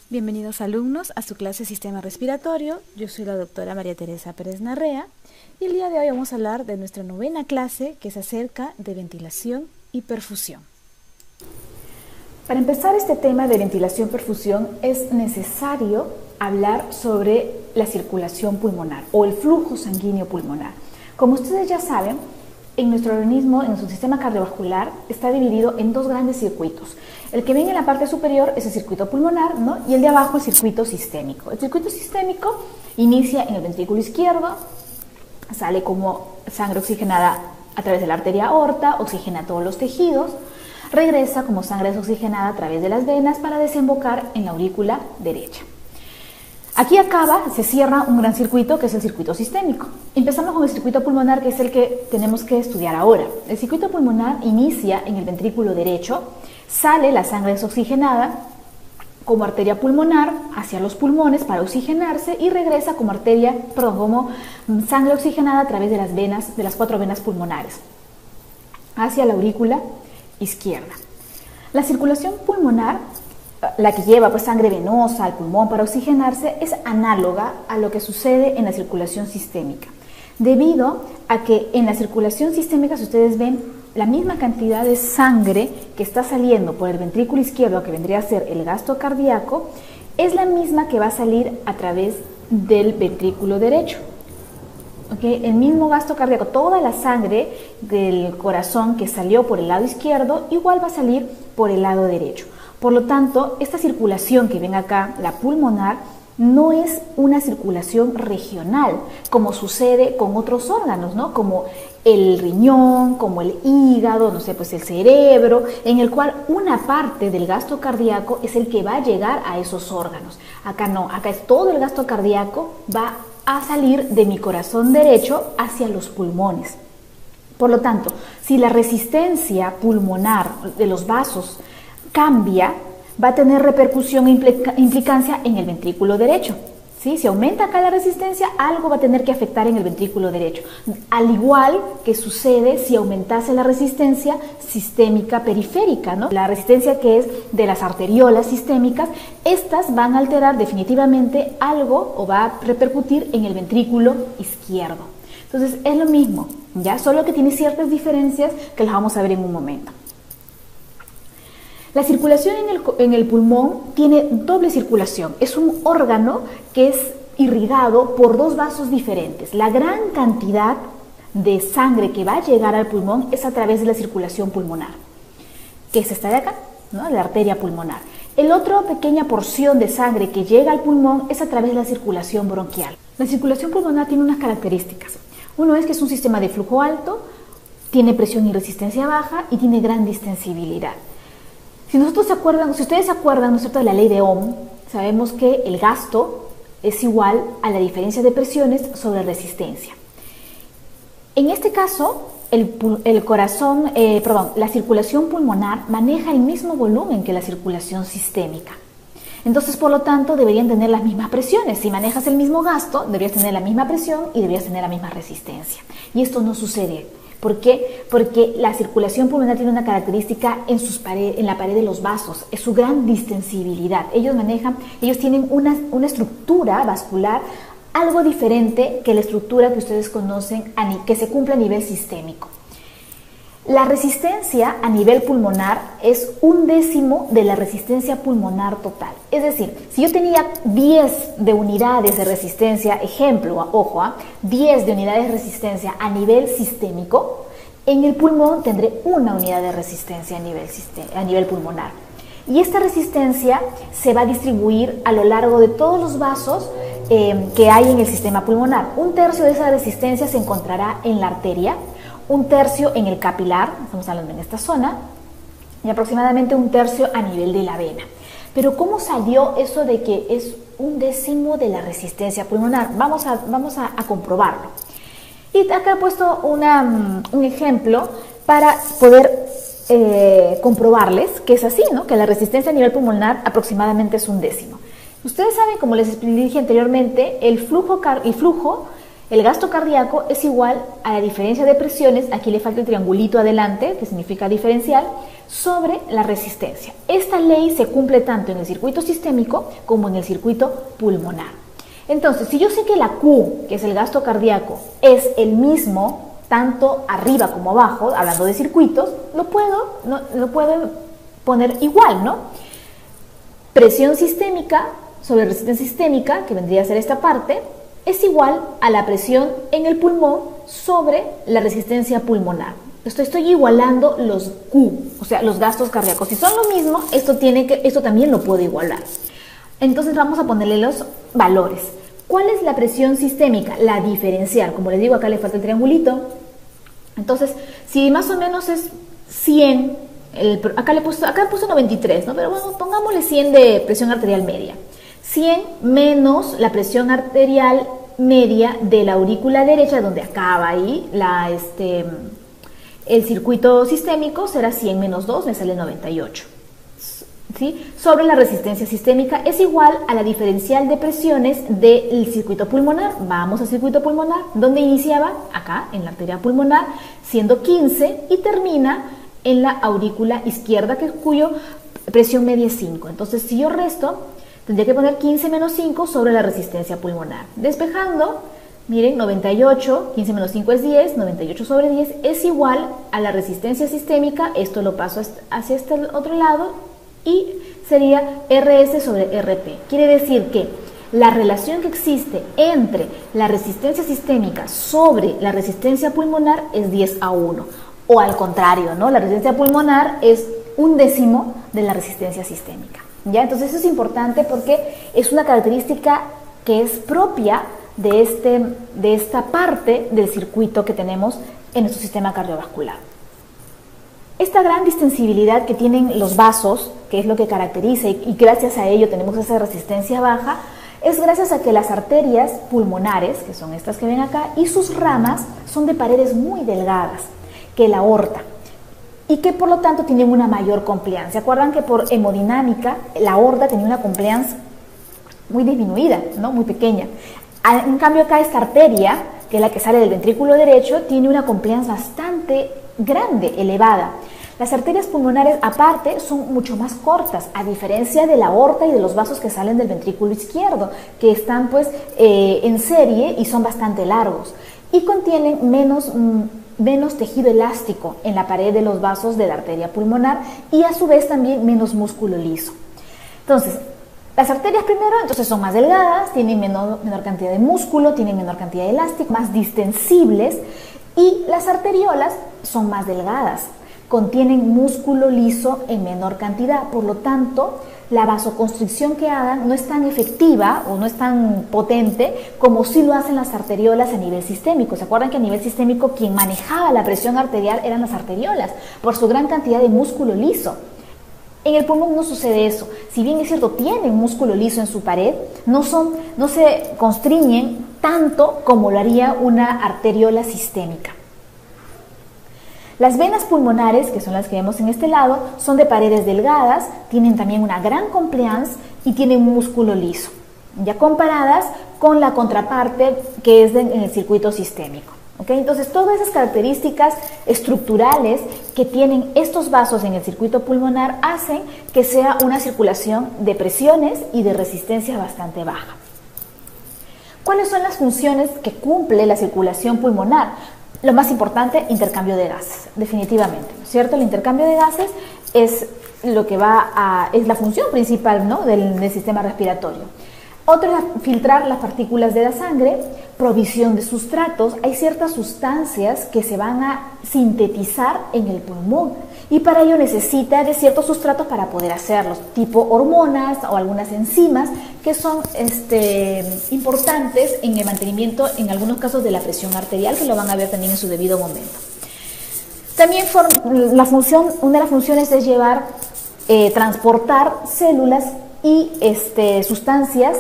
Bienvenidos alumnos a su clase Sistema Respiratorio. Yo soy la doctora María Teresa Pérez Narrea y el día de hoy vamos a hablar de nuestra novena clase que es acerca de ventilación y perfusión. Para empezar este tema de ventilación-perfusión es necesario hablar sobre la circulación pulmonar o el flujo sanguíneo pulmonar. Como ustedes ya saben, en nuestro organismo, en nuestro sistema cardiovascular, está dividido en dos grandes circuitos. El que viene en la parte superior es el circuito pulmonar, ¿no? Y el de abajo el circuito sistémico. El circuito sistémico inicia en el ventrículo izquierdo, sale como sangre oxigenada a través de la arteria aorta, oxigena todos los tejidos, regresa como sangre desoxigenada a través de las venas para desembocar en la aurícula derecha. Aquí acaba, se cierra un gran circuito que es el circuito sistémico. Empezamos con el circuito pulmonar, que es el que tenemos que estudiar ahora. El circuito pulmonar inicia en el ventrículo derecho, sale la sangre desoxigenada como arteria pulmonar hacia los pulmones para oxigenarse y regresa como como sangre oxigenada a través de las venas, de las 4 venas pulmonares, hacia la aurícula izquierda. La circulación pulmonar, la que lleva pues sangre venosa al pulmón para oxigenarse, es análoga a lo que sucede en la circulación sistémica, debido a que en la circulación sistémica, si ustedes ven, la misma cantidad de sangre que está saliendo por el ventrículo izquierdo, que vendría a ser el gasto cardíaco, es la misma que va a salir a través del ventrículo derecho. ¿Okay? El mismo gasto cardíaco, toda la sangre del corazón que salió por el lado izquierdo, igual va a salir por el lado derecho. Por lo tanto, esta circulación que ven acá, la pulmonar, no es una circulación regional, como sucede con otros órganos, ¿no? Como el riñón, como el hígado, no sé, pues el cerebro, en el cual una parte del gasto cardíaco es el que va a llegar a esos órganos. Acá no, acá es todo el gasto cardíaco va a salir de mi corazón derecho hacia los pulmones. Por lo tanto, si la resistencia pulmonar de los vasos cambia, va a tener repercusión e implicancia en el ventrículo derecho. ¿Sí? Si aumenta acá la resistencia, algo va a tener que afectar en el ventrículo derecho. Al igual que sucede si aumentase la resistencia sistémica periférica, ¿no? La resistencia que es de las arteriolas sistémicas, estas van a alterar definitivamente algo o va a repercutir en el ventrículo izquierdo. Entonces es lo mismo, ¿ya? Solo que tiene ciertas diferencias que las vamos a ver en un momento. La circulación en el pulmón tiene doble circulación. Es un órgano que es irrigado por dos vasos diferentes. La gran cantidad de sangre que va a llegar al pulmón es a través de la circulación pulmonar, que es esta de acá, ¿no? La arteria pulmonar. El otro pequeña porción de sangre que llega al pulmón es a través de la circulación bronquial. La circulación pulmonar tiene unas características. Uno es que es un sistema de flujo alto, tiene presión y resistencia baja y tiene gran distensibilidad. Si ustedes se acuerdan, ¿no es cierto?, de la ley de Ohm, sabemos que el gasto es igual a la diferencia de presiones sobre resistencia. En este caso, la circulación pulmonar maneja el mismo volumen que la circulación sistémica. Entonces, por lo tanto, deberían tener las mismas presiones. Si manejas el mismo gasto, deberías tener la misma presión y deberías tener la misma resistencia. Y esto no sucede. ¿Por qué? Porque la circulación pulmonar tiene una característica en la pared de los vasos, es su gran distensibilidad. Ellos tienen una estructura vascular algo diferente que la estructura que ustedes conocen, que se cumple a nivel sistémico. La resistencia a nivel pulmonar es 1/10 de la resistencia pulmonar total. Es decir, si yo tenía 10 de unidades de resistencia, ejemplo, ojo, 10 de unidades de resistencia a nivel sistémico, en el pulmón tendré 1 unidad de resistencia a nivel pulmonar. Y esta resistencia se va a distribuir a lo largo de todos los vasos que hay en el sistema pulmonar. 1/3 de esa resistencia se encontrará en la arteria, 1/3 en el capilar, estamos hablando en esta zona, y aproximadamente 1/3 a nivel de la vena. Pero ¿cómo salió eso de que es 1/10 de la resistencia pulmonar? Vamos a comprobarlo. Y acá he puesto un ejemplo para poder comprobarles que es así, ¿no? Que la resistencia a nivel pulmonar aproximadamente es 1/10. Ustedes saben, como les dije anteriormente, el gasto cardíaco es igual a la diferencia de presiones, aquí le falta el triangulito adelante, que significa diferencial, sobre la resistencia. Esta ley se cumple tanto en el circuito sistémico como en el circuito pulmonar. Entonces, si yo sé que la Q, que es el gasto cardíaco, es el mismo tanto arriba como abajo, hablando de circuitos, lo puedo poner igual, ¿no? Presión sistémica sobre resistencia sistémica, que vendría a ser esta parte, es igual a la presión en el pulmón sobre la resistencia pulmonar. Estoy igualando los Q, o sea, los gastos cardíacos. Si son lo mismo, esto también lo puedo igualar. Entonces vamos a ponerle los valores. ¿Cuál es la presión sistémica? La diferencial. Como les digo, acá le falta el triangulito. Entonces, si más o menos es 100, acá puse 93, ¿no? Pero bueno, pongámosle 100 de presión arterial media. 100 menos la presión arterial media de la aurícula derecha, donde acaba ahí el circuito sistémico, será 100 menos 2, me sale 98. ¿Sí? Sobre la resistencia sistémica es igual a la diferencial de presiones del circuito pulmonar. Vamos al circuito pulmonar, donde iniciaba acá en la arteria pulmonar siendo 15 y termina en la aurícula izquierda, cuyo presión media es 5. Entonces, si yo resto, tendría que poner 15 menos 5 sobre la resistencia pulmonar. Despejando, miren, 98, 15 menos 5 es 10, 98 sobre 10 es igual a la resistencia sistémica. Esto lo paso hacia este otro lado y sería RS sobre RP. Quiere decir que la relación que existe entre la resistencia sistémica sobre la resistencia pulmonar es 10:1. O al contrario, ¿no? La resistencia pulmonar es 1/10 de la resistencia sistémica. ¿Ya? Entonces eso es importante porque es una característica que es propia de esta parte del circuito que tenemos en nuestro sistema cardiovascular. Esta gran distensibilidad que tienen los vasos, que es lo que caracteriza y gracias a ello tenemos esa resistencia baja, es gracias a que las arterias pulmonares, que son estas que ven acá, y sus ramas son de paredes muy delgadas que la aorta y que por lo tanto tienen una mayor compliance. ¿Se acuerdan que por hemodinámica la aorta tenía una compliance muy disminuida, ¿no? Muy pequeña? En cambio acá esta arteria, que es la que sale del ventrículo derecho, tiene una compliance bastante grande, elevada. Las arterias pulmonares aparte son mucho más cortas, a diferencia de la aorta y de los vasos que salen del ventrículo izquierdo, que están pues en serie y son bastante largos y contienen menos tejido elástico en la pared de los vasos de la arteria pulmonar y a su vez también menos músculo liso. Entonces, las arterias primero entonces son más delgadas, tienen menor cantidad de músculo, tienen menor cantidad de elástico, más distensibles, y las arteriolas son más delgadas, contienen músculo liso en menor cantidad, por lo tanto la vasoconstricción que hagan no es tan efectiva o no es tan potente como si lo hacen las arteriolas a nivel sistémico. ¿Se acuerdan que a nivel sistémico quien manejaba la presión arterial eran las arteriolas por su gran cantidad de músculo liso? En el pulmón no sucede eso. Si bien es cierto, tienen músculo liso en su pared, no se constriñen tanto como lo haría una arteriola sistémica. Las venas pulmonares, que son las que vemos en este lado, son de paredes delgadas, tienen también una gran compliance y tienen músculo liso, ya comparadas con la contraparte que es en el circuito sistémico. ¿Okay? Entonces, todas esas características estructurales que tienen estos vasos en el circuito pulmonar hacen que sea una circulación de presiones y de resistencia bastante baja. ¿Cuáles son las funciones que cumple la circulación pulmonar? Lo más importante, intercambio de gases, definitivamente, ¿no es cierto? El intercambio de gases es la función principal, ¿no? del sistema respiratorio. Otro es filtrar las partículas de la sangre, provisión de sustratos. Hay ciertas sustancias que se van a sintetizar en el pulmón y para ello necesita de ciertos sustratos para poder hacerlos, tipo hormonas o algunas enzimas que son importantes en el mantenimiento, en algunos casos, de la presión arterial, que lo van a ver también en su debido momento. También una de las funciones es transportar células y sustancias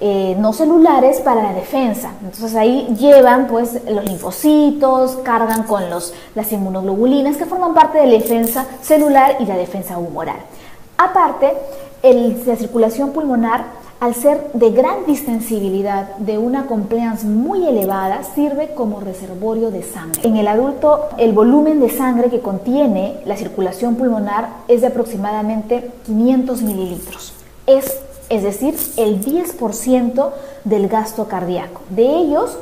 no celulares para la defensa. Entonces ahí llevan pues los linfocitos, cargan con las inmunoglobulinas que forman parte de la defensa celular y la defensa humoral. Aparte, la circulación pulmonar al ser de gran distensibilidad, de una compliance muy elevada, sirve como reservorio de sangre. En el adulto, el volumen de sangre que contiene la circulación pulmonar es de aproximadamente 500 mililitros. Es decir, el 10% del gasto cardíaco. De ellos,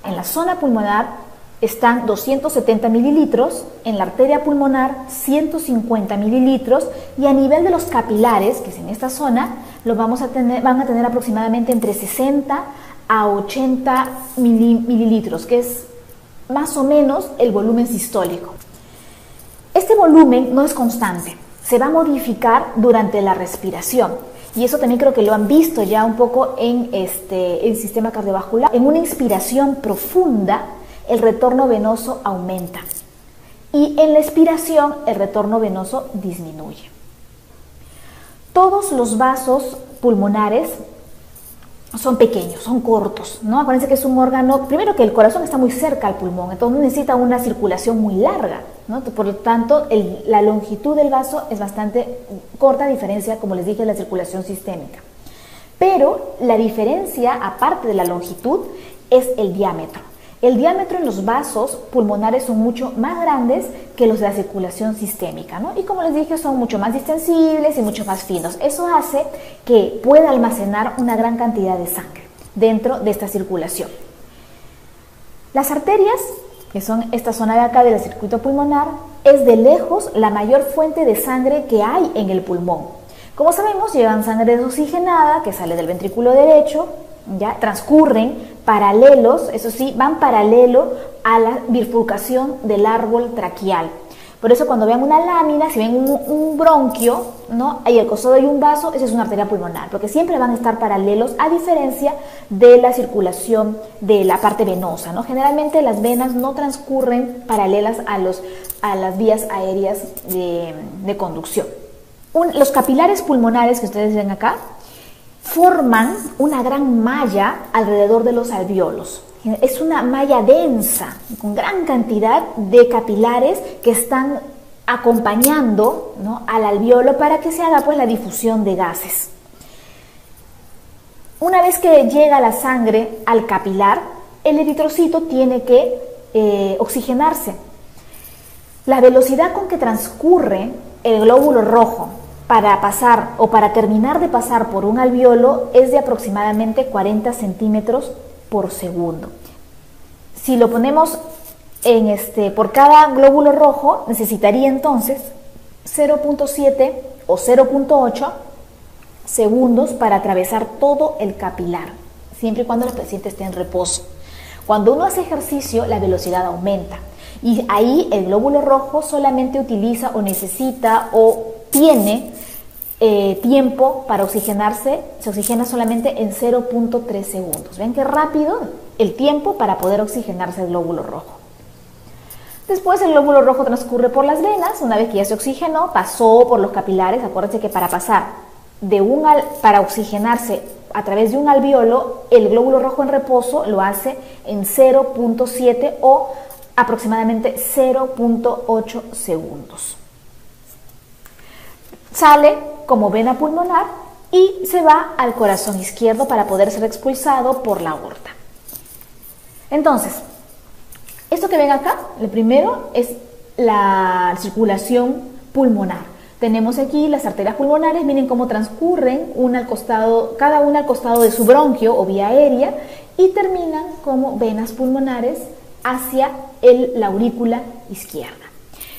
en la zona pulmonar están 270 mililitros, en la arteria pulmonar 150 mililitros y a nivel de los capilares, que es en esta zona, van a tener aproximadamente entre 60 a 80 mililitros, que es más o menos el volumen sistólico. Este volumen no es constante, se va a modificar durante la respiración. Y eso también creo que lo han visto ya un poco en el sistema cardiovascular. En una inspiración profunda, el retorno venoso aumenta y en la expiración el retorno venoso disminuye. Todos los vasos pulmonares son pequeños, son cortos, ¿no? Acuérdense que es un órgano, primero que el corazón está muy cerca al pulmón, entonces necesita una circulación muy larga, ¿no? Por lo tanto, la longitud del vaso es bastante corta, a diferencia, como les dije, de la circulación sistémica. Pero la diferencia, aparte de la longitud, es el diámetro. El diámetro en los vasos pulmonares son mucho más grandes que los de la circulación sistémica, ¿no? Y como les dije, son mucho más distensibles y mucho más finos. Eso hace que pueda almacenar una gran cantidad de sangre dentro de esta circulación. Las arterias, que son esta zona de acá del circuito pulmonar, es de lejos la mayor fuente de sangre que hay en el pulmón. Como sabemos, llevan sangre desoxigenada que sale del ventrículo derecho, ya transcurren paralelos, eso sí, van paralelo a la bifurcación del árbol traqueal. Por eso cuando vean una lámina, si ven un bronquio, ¿no? Ahí al costado hay un vaso, esa es una arteria pulmonar, porque siempre van a estar paralelos, a diferencia de la circulación de la parte venosa, ¿no? Generalmente las venas no transcurren paralelas a las vías aéreas de conducción. Los capilares pulmonares que ustedes ven acá forman una gran malla alrededor de los alvéolos. Es una malla densa, con gran cantidad de capilares que están acompañando, ¿no?, al alvéolo para que se haga pues la difusión de gases. Una vez que llega la sangre al capilar, el eritrocito tiene que oxigenarse. La velocidad con que transcurre el glóbulo rojo para pasar o para terminar de pasar por un alvéolo es de aproximadamente 40 centímetros por segundo. Si lo ponemos por cada glóbulo rojo, necesitaría entonces 0.7 o 0.8 segundos para atravesar todo el capilar, siempre y cuando el paciente esté en reposo. Cuando uno hace ejercicio, la velocidad aumenta y ahí el glóbulo rojo solamente utiliza o necesita o tiene tiempo para oxigenarse, se oxigena solamente en 0.3 segundos. ¿Ven qué rápido el tiempo para poder oxigenarse el glóbulo rojo? Después el glóbulo rojo transcurre por las venas, una vez que ya se oxigenó, pasó por los capilares. Acuérdense que para pasar para oxigenarse a través de un alvéolo, el glóbulo rojo en reposo lo hace en 0.7 o aproximadamente 0.8 segundos. Sale como vena pulmonar y se va al corazón izquierdo para poder ser expulsado por la aorta. Entonces, esto que ven acá, lo primero es la circulación pulmonar. Tenemos aquí las arterias pulmonares, miren cómo transcurren cada una al costado de su bronquio o vía aérea y terminan como venas pulmonares hacia la aurícula izquierda.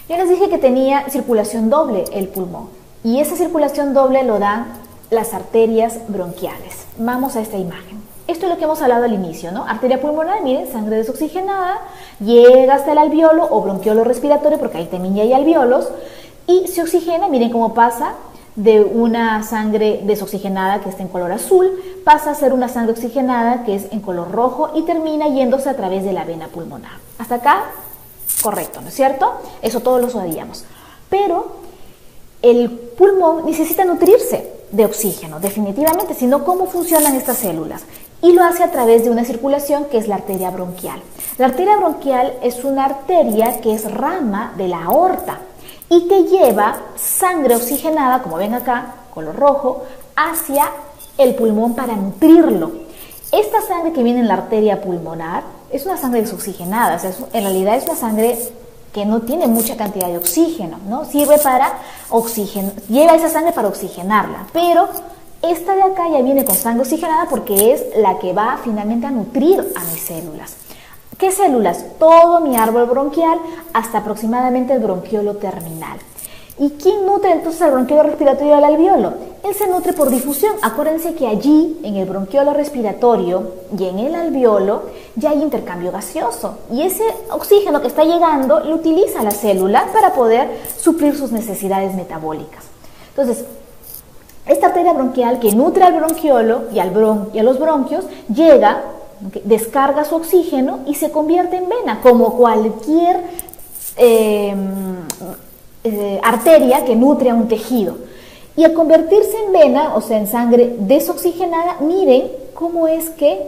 Yo les dije que tenía circulación doble el pulmón. Y esa circulación doble lo dan las arterias bronquiales. Vamos a esta imagen. Esto es lo que hemos hablado al inicio, ¿no? Arteria pulmonar, miren, sangre desoxigenada, llega hasta el alvéolo o bronquiolo respiratorio, porque ahí también ya hay alvéolos, y se oxigena, miren cómo pasa de una sangre desoxigenada que está en color azul, pasa a ser una sangre oxigenada que es en color rojo y termina yéndose a través de la vena pulmonar. Hasta acá, correcto, ¿no es cierto? Eso todos lo sabíamos. Pero el pulmón necesita nutrirse de oxígeno, definitivamente, si no, ¿cómo funcionan estas células? Y lo hace a través de una circulación que es la arteria bronquial. La arteria bronquial es una arteria que es rama de la aorta y que lleva sangre oxigenada, como ven acá, color rojo, hacia el pulmón para nutrirlo. Esta sangre que viene en la arteria pulmonar es una sangre desoxigenada, o sea, en realidad es una sangre que no tiene mucha cantidad de oxígeno, ¿no? Sirve para oxigenar, lleva esa sangre para oxigenarla, pero esta de acá ya viene con sangre oxigenada porque es la que va finalmente a nutrir a mis células. ¿Qué células? Todo mi árbol bronquial hasta aproximadamente el bronquiolo terminal. ¿Y quién nutre entonces al bronquiolo respiratorio y al alveolo? Él se nutre por difusión. Acuérdense que allí, en el bronquiolo respiratorio y en el alveolo, ya hay intercambio gaseoso. Y ese oxígeno que está llegando lo utiliza la célula para poder suplir sus necesidades metabólicas. Entonces, esta arteria bronquial que nutre al bronquiolo y a los bronquios llega, descarga su oxígeno y se convierte en vena, como cualquier arteria que nutre a un tejido. Y al convertirse en vena, o sea, en sangre desoxigenada, miren cómo es que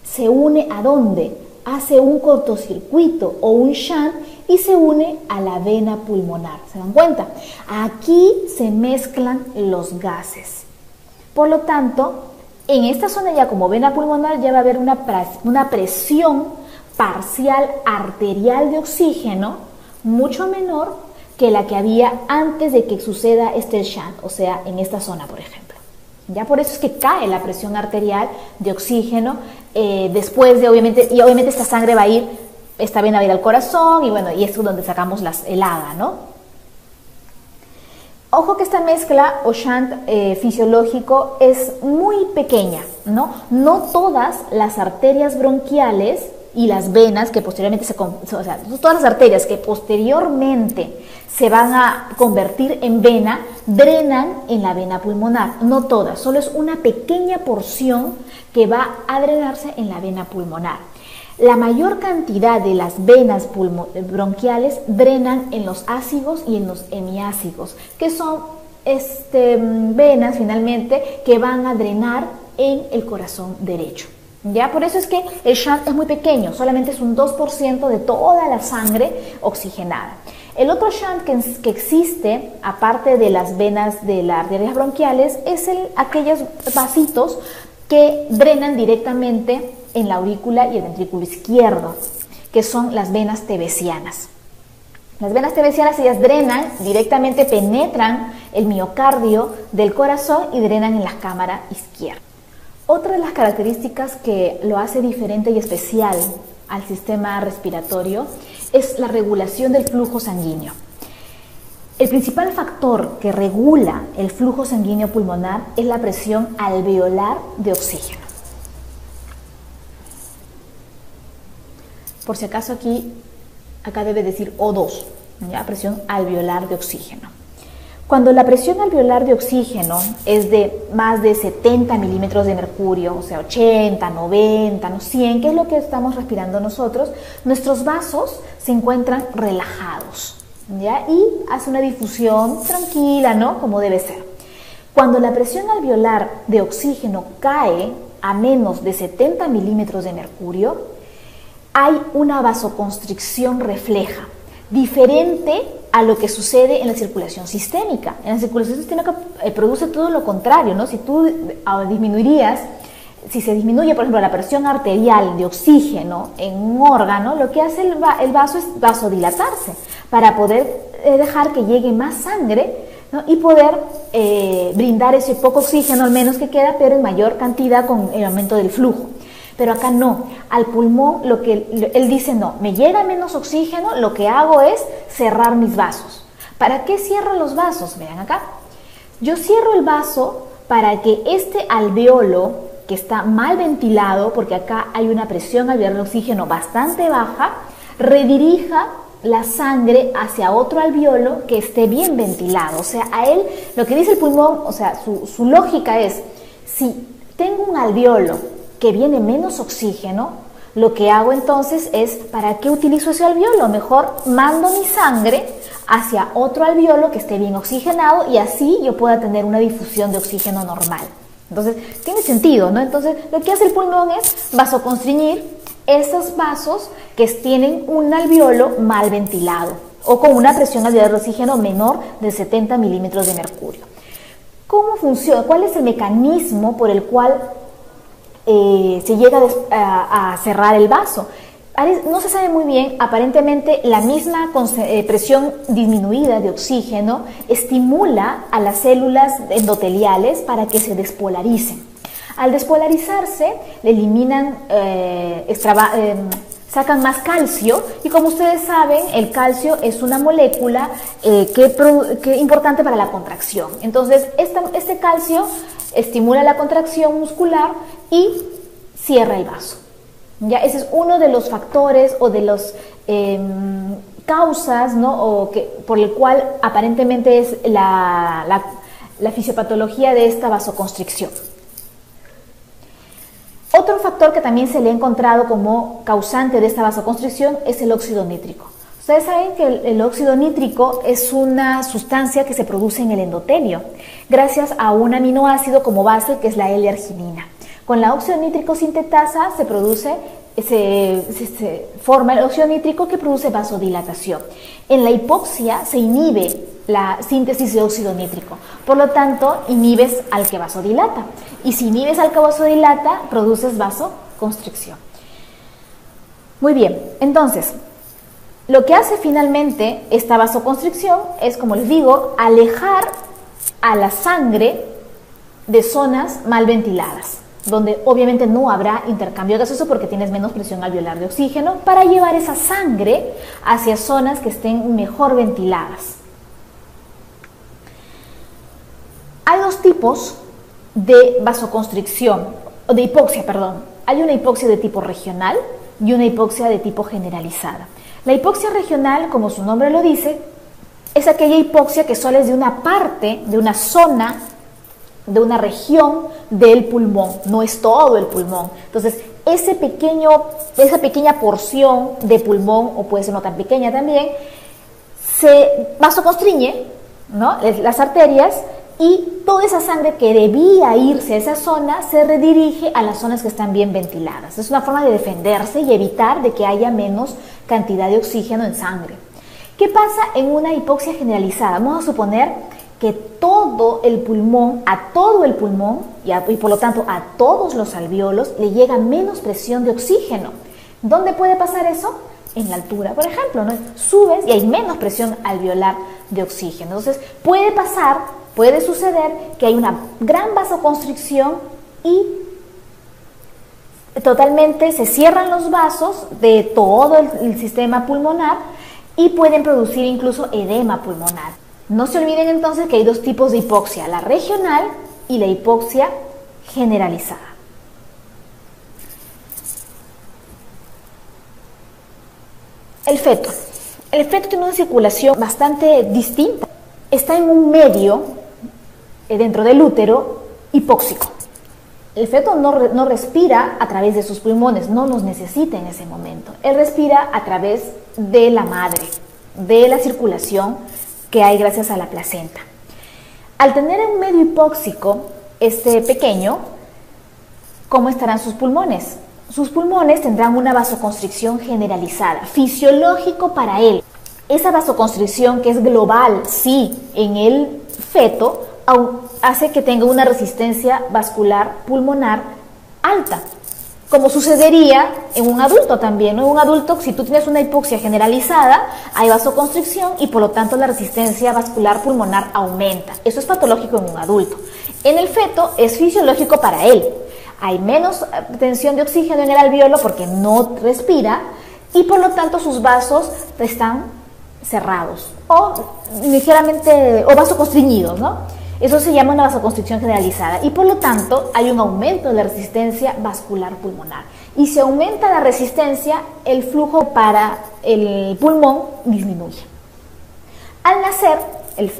se une a dónde. Hace un cortocircuito o un shunt y se une a la vena pulmonar. ¿Se dan cuenta? Aquí se mezclan los gases. Por lo tanto, en esta zona ya como vena pulmonar ya va a haber una presión parcial arterial de oxígeno mucho menor que la que había antes de que suceda este shunt, o sea, en esta zona, por ejemplo. Ya por eso es que cae la presión arterial de oxígeno después de, obviamente esta sangre va a ir, esta vena va a ir al corazón y bueno, y es donde sacamos el AGA, ¿no? Ojo que esta mezcla o shunt fisiológico es muy pequeña, ¿no? No todas las arterias bronquiales y las venas que posteriormente todas las arterias que posteriormente se van a convertir en vena, drenan en la vena pulmonar. No todas, solo es una pequeña porción que va a drenarse en la vena pulmonar. La mayor cantidad de las venas bronquiales drenan en los ácigos y en los hemiácigos, que son venas finalmente que van a drenar en el corazón derecho. ¿Ya? Por eso es que el shunt es muy pequeño, solamente es un 2% de toda la sangre oxigenada. El otro shunt que existe, aparte de las venas de las arterias bronquiales, es aquellos vasitos que drenan directamente en la aurícula y el ventrículo izquierdo, que son las venas tebesianas. Las venas tebesianas, ellas drenan directamente, penetran el miocardio del corazón y drenan en la cámara izquierda. Otra de las características que lo hace diferente y especial al sistema respiratorio es la regulación del flujo sanguíneo. El principal factor que regula el flujo sanguíneo pulmonar es la presión alveolar de oxígeno. Por si acaso acá debe decir O2, ¿ya? Presión alveolar de oxígeno. Cuando la presión alveolar de oxígeno es de más de 70 milímetros de mercurio, o sea, 80, 90, 100, que es lo que estamos respirando nosotros, nuestros vasos se encuentran relajados, ¿ya? Y hace una difusión tranquila, ¿no? Como debe ser. Cuando la presión alveolar de oxígeno cae a menos de 70 milímetros de mercurio, hay una vasoconstricción refleja, diferente a lo que sucede en la circulación sistémica. En la circulación sistémica produce todo lo contrario, ¿no? Si se disminuye, por ejemplo, la presión arterial de oxígeno en un órgano, lo que hace el vaso es vasodilatarse para poder dejar que llegue más sangre, ¿no? Y poder brindar ese poco oxígeno al menos que queda, pero en mayor cantidad con el aumento del flujo. Pero acá no, al pulmón él dice no, me llega menos oxígeno, lo que hago es cerrar mis vasos. ¿Para qué cierro los vasos? Vean acá. Yo cierro el vaso para que este alveolo, que está mal ventilado, porque acá hay una presión alveolar de oxígeno bastante baja, redirija la sangre hacia otro alveolo que esté bien ventilado. O sea, a él, lo que dice el pulmón, o sea, su lógica es, si tengo un alveolo que viene menos oxígeno, lo que hago entonces es, ¿para qué utilizo ese alveolo? Mejor mando mi sangre hacia otro alveolo que esté bien oxigenado y así yo pueda tener una difusión de oxígeno normal. Entonces, tiene sentido, ¿no? Entonces, lo que hace el pulmón es vasoconstriñir esos vasos que tienen un alveolo mal ventilado o con una presión alveolar de oxígeno menor de 70 milímetros de mercurio. ¿Cómo funciona? ¿Cuál es el mecanismo por el cual se llega a cerrar el vaso? No se sabe muy bien. Aparentemente la misma presión disminuida de oxígeno estimula a las células endoteliales para que se despolaricen. Al despolarizarse, le eliminan, sacan más calcio, y como ustedes saben, el calcio es una molécula que importante para la contracción. Entonces, este calcio estimula la contracción muscular y cierra el vaso. Ya, ese es uno de los factores o de las causas, ¿no? Por el cual aparentemente es la fisiopatología de esta vasoconstricción. Otro factor que también se le ha encontrado como causante de esta vasoconstricción es el óxido nítrico. Ustedes saben que el óxido nítrico es una sustancia que se produce en el endotelio gracias a un aminoácido como base que es la L-arginina. Con la óxido nítrico sintetasa se forma el óxido nítrico que produce vasodilatación. En la hipoxia se inhibe la síntesis de óxido nítrico, por lo tanto inhibes al que vasodilata, y si inhibes al que vasodilata produces vasoconstricción. Muy bien, entonces lo que hace finalmente esta vasoconstricción es, como les digo, alejar a la sangre de zonas mal ventiladas, donde obviamente no habrá intercambio gaseoso porque tienes menos presión alveolar de oxígeno, para llevar esa sangre hacia zonas que estén mejor ventiladas. Hay dos tipos de vasoconstricción, o de hipoxia, perdón. Hay una hipoxia de tipo regional y una hipoxia de tipo generalizada. La hipoxia regional, como su nombre lo dice, es aquella hipoxia que solo es de una parte, de una zona, de una región del pulmón, no es todo el pulmón. Entonces, esa pequeña porción de pulmón, o puede ser no tan pequeña también, se vasoconstriñe, ¿no? Las arterias, y toda esa sangre que debía irse a esa zona se redirige a las zonas que están bien ventiladas. Es una forma de defenderse y evitar de que haya menos cantidad de oxígeno en sangre. ¿Qué pasa en una hipoxia generalizada? Vamos a suponer que todo el pulmón y por lo tanto a todos los alvéolos le llega menos presión de oxígeno. ¿Dónde puede pasar eso? En la altura, por ejemplo, ¿no? Subes y hay menos presión alveolar de oxígeno. Entonces puede suceder que hay una gran vasoconstricción y totalmente se cierran los vasos de todo el sistema pulmonar y pueden producir incluso edema pulmonar. No se olviden entonces que hay dos tipos de hipoxia, la regional y la hipoxia generalizada. El feto. El feto tiene una circulación bastante distinta. Está en un medio dentro del útero hipóxico. El feto no respira a través de sus pulmones, no los necesita en ese momento. Él respira a través de la madre, de la circulación que hay gracias a la placenta. Al tener un medio hipóxico, este pequeño, ¿cómo estarán sus pulmones? Sus pulmones tendrán una vasoconstricción generalizada, fisiológico para él. Esa vasoconstricción, que es global, sí, en el feto, hace que tenga una resistencia vascular pulmonar alta, como sucedería en un adulto también, ¿no? En un adulto, si tú tienes una hipoxia generalizada, hay vasoconstricción y por lo tanto la resistencia vascular pulmonar aumenta. Eso es patológico en un adulto. En el feto es fisiológico para él. Hay menos tensión de oxígeno en el alvéolo porque no respira y por lo tanto sus vasos están cerrados o ligeramente vasoconstriñidos, ¿no? Eso se llama una vasoconstricción generalizada y por lo tanto hay un aumento de la resistencia vascular pulmonar. Y si aumenta la resistencia, el flujo para el pulmón disminuye. Al nacer,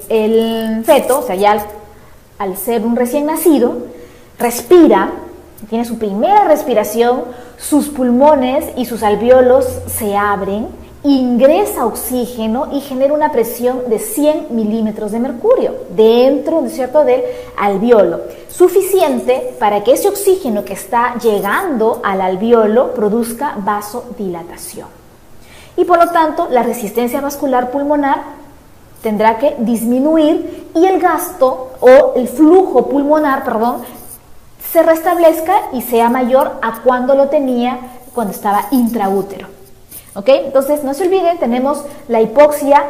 el feto, o sea, ya al ser un recién nacido, respira, tiene su primera respiración, sus pulmones y sus alvéolos se abren, ingresa oxígeno y genera una presión de 100 milímetros de mercurio dentro, ¿no es cierto?, del alvéolo, suficiente para que ese oxígeno que está llegando al alvéolo produzca vasodilatación. Y por lo tanto, la resistencia vascular pulmonar tendrá que disminuir y el gasto o el flujo pulmonar, se restablezca y sea mayor a cuando lo tenía cuando estaba intraútero. ¿Ok? Entonces, no se olviden, tenemos la hipoxia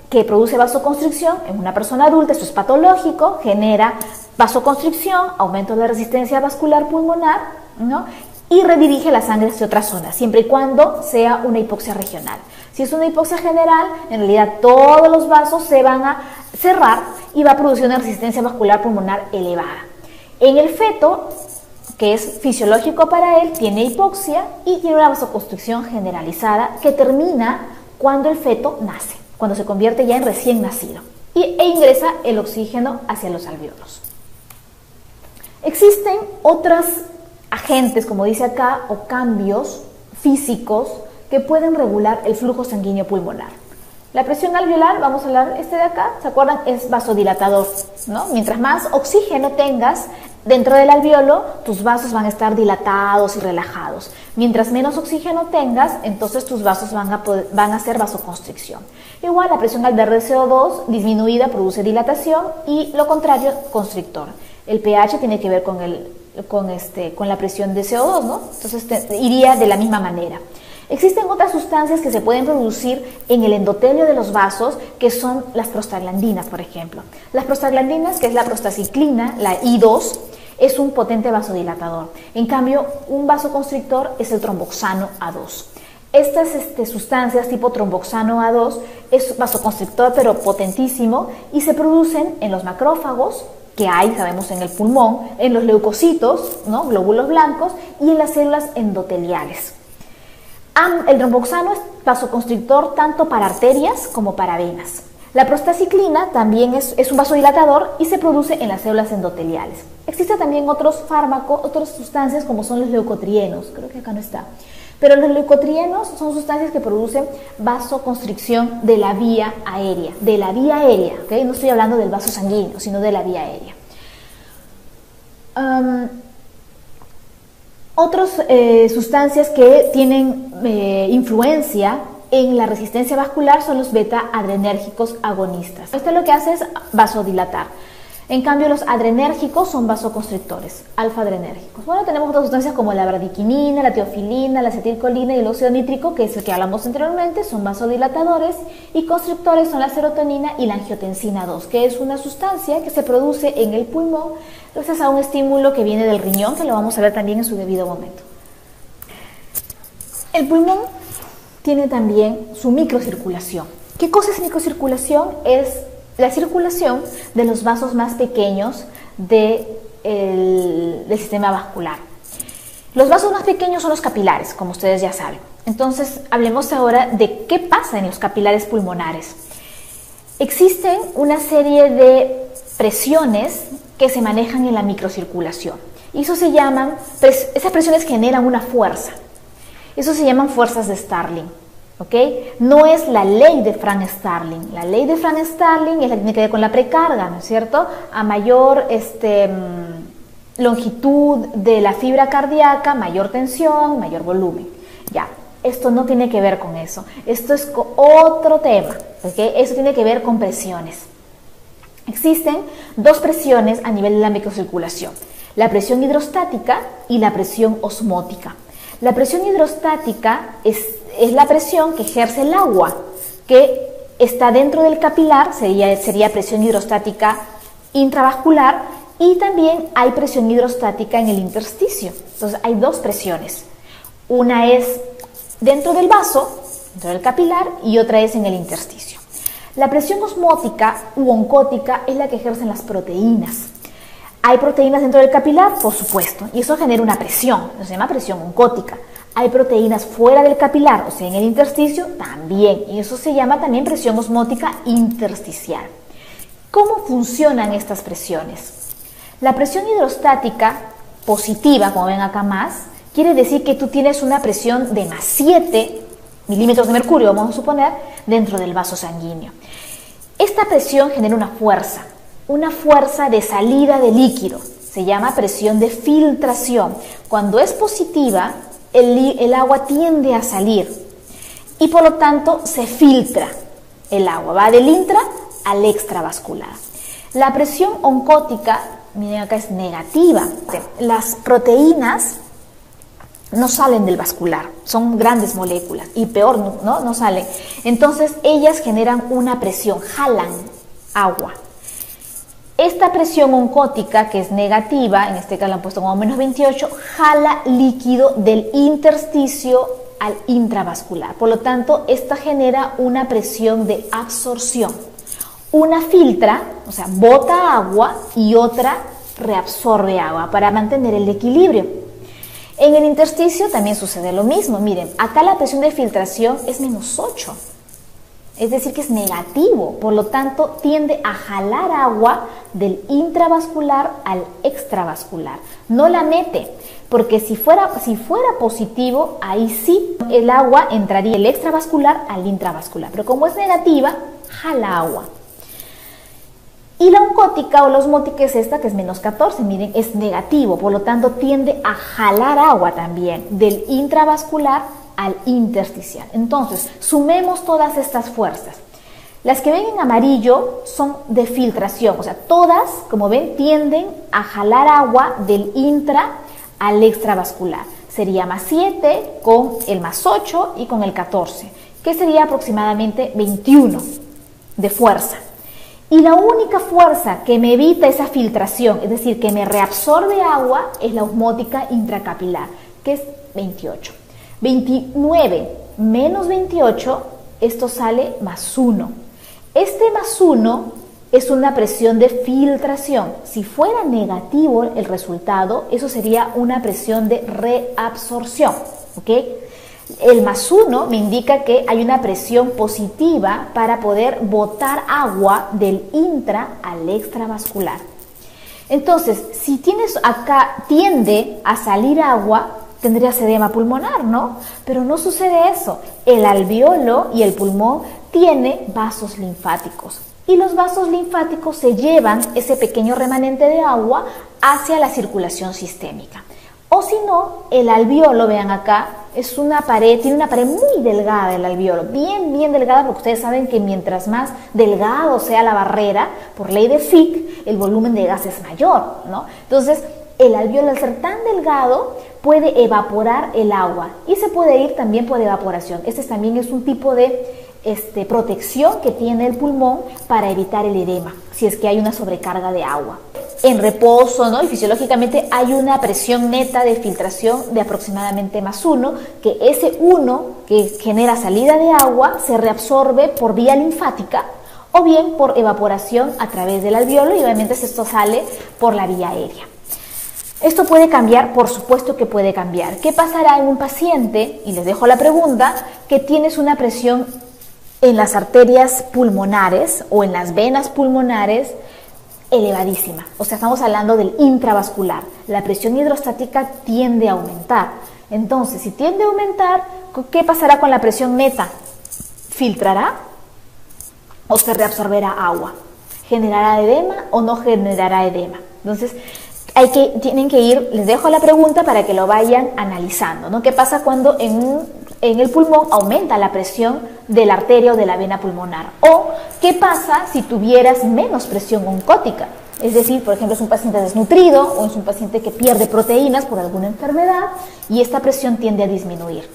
que produce vasoconstricción en una persona adulta, esto es patológico, genera vasoconstricción, aumento de la resistencia vascular pulmonar, ¿no? Y redirige la sangre hacia otras zonas, siempre y cuando sea una hipoxia regional. Si es una hipoxia general, en realidad todos los vasos se van a cerrar y va a producir una resistencia vascular pulmonar elevada. En el feto, que es fisiológico para él, tiene hipoxia y tiene una vasoconstricción generalizada que termina cuando el feto nace, cuando se convierte ya en recién nacido e ingresa el oxígeno hacia los alvéolos. Existen otros agentes, como dice acá, o cambios físicos que pueden regular el flujo sanguíneo pulmonar. La presión alveolar, vamos a hablar de acá, ¿se acuerdan? Es vasodilatador, ¿no? Mientras más oxígeno tengas dentro del alveolo, tus vasos van a estar dilatados y relajados. Mientras menos oxígeno tengas, entonces tus vasos van a hacer vasoconstricción. Igual la presión alveolar de CO2 disminuida produce dilatación y lo contrario, constrictor. El pH tiene que ver con la presión de CO2, ¿no? Entonces iría de la misma manera. Existen otras sustancias que se pueden producir en el endotelio de los vasos, que son las prostaglandinas, por ejemplo. Las prostaglandinas, que es la prostaciclina, la I2, es un potente vasodilatador. En cambio, un vasoconstrictor es el tromboxano A2. Estas sustancias tipo tromboxano A2 es vasoconstrictor, pero potentísimo, y se producen en los macrófagos, que hay, sabemos, en el pulmón, en los leucocitos, ¿no? Glóbulos blancos, y en las células endoteliales. El tromboxano es vasoconstrictor tanto para arterias como para venas. La prostaciclina también es un vasodilatador y se produce en las células endoteliales. Existen también otros fármacos, otras sustancias como son los leucotrienos, creo que acá no está. Pero los leucotrienos son sustancias que producen vasoconstricción de la vía aérea, ¿okay? No estoy hablando del vaso sanguíneo, sino de la vía aérea. Otras sustancias que tienen influencia en la resistencia vascular son los beta-adrenérgicos agonistas. Esto lo que hace es vasodilatar. En cambio, los adrenérgicos son vasoconstrictores, alfa-adrenérgicos. Bueno, tenemos otras sustancias como la bradiquinina, la teofilina, la acetilcolina y el óxido nítrico, que es el que hablamos anteriormente, son vasodilatadores, y constrictores son la serotonina y la angiotensina 2, que es una sustancia que se produce en el pulmón gracias a un estímulo que viene del riñón, que lo vamos a ver también en su debido momento. El pulmón tiene también su microcirculación. ¿Qué cosa es microcirculación? Es la circulación de los vasos más pequeños del sistema vascular. Los vasos más pequeños son los capilares, como ustedes ya saben. Entonces, hablemos ahora de qué pasa en los capilares pulmonares. Existen una serie de presiones que se manejan en la microcirculación. Y eso se llaman, esas presiones generan una fuerza. Eso se llaman fuerzas de Starling. ¿Okay? No es la ley de Frank-Starling. La ley de Frank-Starling es la que tiene que ver con la precarga, ¿no es cierto? A mayor longitud de la fibra cardíaca, mayor tensión, mayor volumen. Ya, esto no tiene que ver con eso. Esto es otro tema. ¿Okay? Eso tiene que ver con presiones. Existen dos presiones a nivel de la microcirculación: la presión hidrostática y la presión osmótica. La presión hidrostática es la presión que ejerce el agua, que está dentro del capilar, sería presión hidrostática intravascular, y también hay presión hidrostática en el intersticio. Entonces hay dos presiones. Una es dentro del vaso, dentro del capilar, y otra es en el intersticio. La presión osmótica u oncótica es la que ejercen las proteínas. ¿Hay proteínas dentro del capilar? Por supuesto, y eso genera una presión, se llama presión oncótica. ¿Hay proteínas fuera del capilar, o sea, en el intersticio? También, y eso se llama también presión osmótica intersticial. ¿Cómo funcionan estas presiones? La presión hidrostática positiva, como ven acá más, quiere decir que tú tienes una presión de más 7 milímetros de mercurio, vamos a suponer, dentro del vaso sanguíneo. Esta presión genera una fuerza de salida de líquido, se llama presión de filtración. Cuando es positiva, el agua tiende a salir y por lo tanto se filtra el agua, va del intra al extravascular. La presión oncótica, miren acá, es negativa. Las proteínas no salen del vascular, son grandes moléculas y peor, no salen. Entonces ellas generan una presión, jalan agua. Esta presión oncótica, que es negativa, en este caso la han puesto como menos 28, jala líquido del intersticio al intravascular. Por lo tanto, esta genera una presión de absorción. Una filtra, o sea, bota agua, y otra reabsorbe agua para mantener el equilibrio. En el intersticio también sucede lo mismo. Miren, acá la presión de filtración es menos 8. Es decir, que es negativo, por lo tanto tiende a jalar agua del intravascular al extravascular. No la mete, porque si fuera positivo, ahí sí el agua entraría del extravascular al intravascular, pero como es negativa, jala agua. Y la oncótica o la osmótica es esta, que es menos 14, miren, es negativo, por lo tanto tiende a jalar agua también del intravascular al intersticial. Entonces, sumemos todas estas fuerzas. Las que ven en amarillo son de filtración, o sea, todas, como ven, tienden a jalar agua del intra al extravascular. Sería más 7 con el más 8 y con el 14, que sería aproximadamente 21 de fuerza. Y la única fuerza que me evita esa filtración, es decir, que me reabsorbe agua, es la osmótica intracapilar, que es 28. 29 menos 28, esto sale más 1. Este más 1 es una presión de filtración. Si fuera negativo el resultado, eso sería una presión de reabsorción, ¿ok? El más 1 me indica que hay una presión positiva para poder botar agua del intra al extravascular. Entonces, si tienes acá, tiende a salir agua, tendrías edema pulmonar, ¿no? Pero no sucede eso. El alveolo y el pulmón tiene vasos linfáticos. Y los vasos linfáticos se llevan ese pequeño remanente de agua hacia la circulación sistémica. O si no, el alveolo, vean acá, es una pared, tiene una pared muy delgada el alveolo, bien delgada, porque ustedes saben que mientras más delgado sea la barrera, por ley de Fick, el volumen de gas es mayor, ¿no? Entonces, el alveolo, al ser tan delgado, puede evaporar el agua y se puede ir también por evaporación. Este también es un tipo de protección que tiene el pulmón para evitar el edema, si es que hay una sobrecarga de agua. En reposo, ¿no? Y fisiológicamente hay una presión neta de filtración de aproximadamente más 1, que ese 1 que genera salida de agua se reabsorbe por vía linfática o bien por evaporación a través del alveolo, y obviamente esto sale por la vía aérea. Esto puede cambiar, por supuesto que puede cambiar. ¿Qué pasará en un paciente? Y les dejo la pregunta, que tienes una presión en las arterias pulmonares o en las venas pulmonares elevadísima. O sea, estamos hablando del intravascular. La presión hidrostática tiende a aumentar. Entonces, si tiende a aumentar, ¿qué pasará con la presión neta? ¿Filtrará o se reabsorberá agua? ¿Generará edema o no generará edema? Entonces, tienen que ir, les dejo la pregunta para que lo vayan analizando, ¿no? ¿Qué pasa cuando en el pulmón aumenta la presión de la arteria o de la vena pulmonar? ¿O qué pasa si tuvieras menos presión oncótica? Es decir, por ejemplo, es un paciente desnutrido o es un paciente que pierde proteínas por alguna enfermedad y esta presión tiende a disminuir.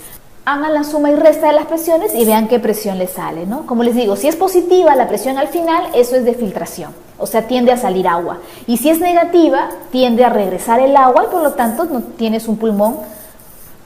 Hagan la suma y resta de las presiones y vean qué presión les sale, ¿no? Como les digo, si es positiva la presión al final, eso es de filtración, o sea, tiende a salir agua. Y si es negativa, tiende a regresar el agua y por lo tanto no tienes un pulmón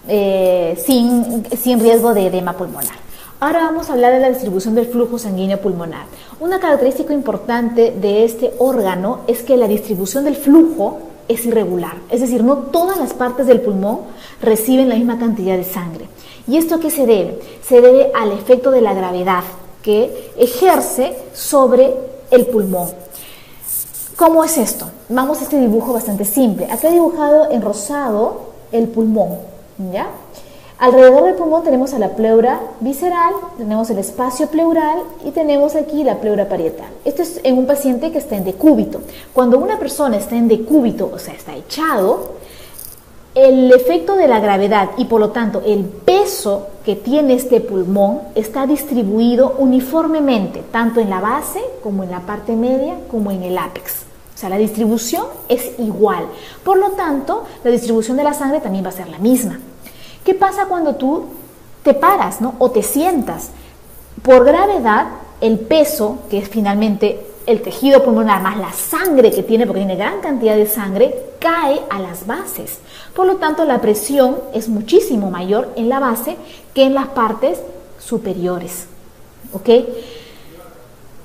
sin riesgo de edema pulmonar. Ahora vamos a hablar de la distribución del flujo sanguíneo pulmonar. Una característica importante de este órgano es que la distribución del flujo es irregular, es decir, no todas las partes del pulmón reciben la misma cantidad de sangre. ¿Y esto a qué se debe? Se debe al efecto de la gravedad que ejerce sobre el pulmón. ¿Cómo es esto? Vamos a este dibujo bastante simple. Acá he dibujado en rosado el pulmón, ¿ya? Alrededor del pulmón tenemos a la pleura visceral, tenemos el espacio pleural y tenemos aquí la pleura parietal. Esto es en un paciente que está en decúbito. Cuando una persona está en decúbito, o sea, está echado, el efecto de la gravedad y por lo tanto el peso que tiene este pulmón está distribuido uniformemente, tanto en la base como en la parte media como en el ápex. O sea, la distribución es igual. Por lo tanto, la distribución de la sangre también va a ser la misma. ¿Qué pasa cuando tú te paras, ¿no? O te sientas? Por gravedad, el peso, que es finalmente el tejido pulmonar más la sangre que tiene, porque tiene gran cantidad de sangre, cae a las bases. Por lo tanto, la presión es muchísimo mayor en la base que en las partes superiores. ¿Ok?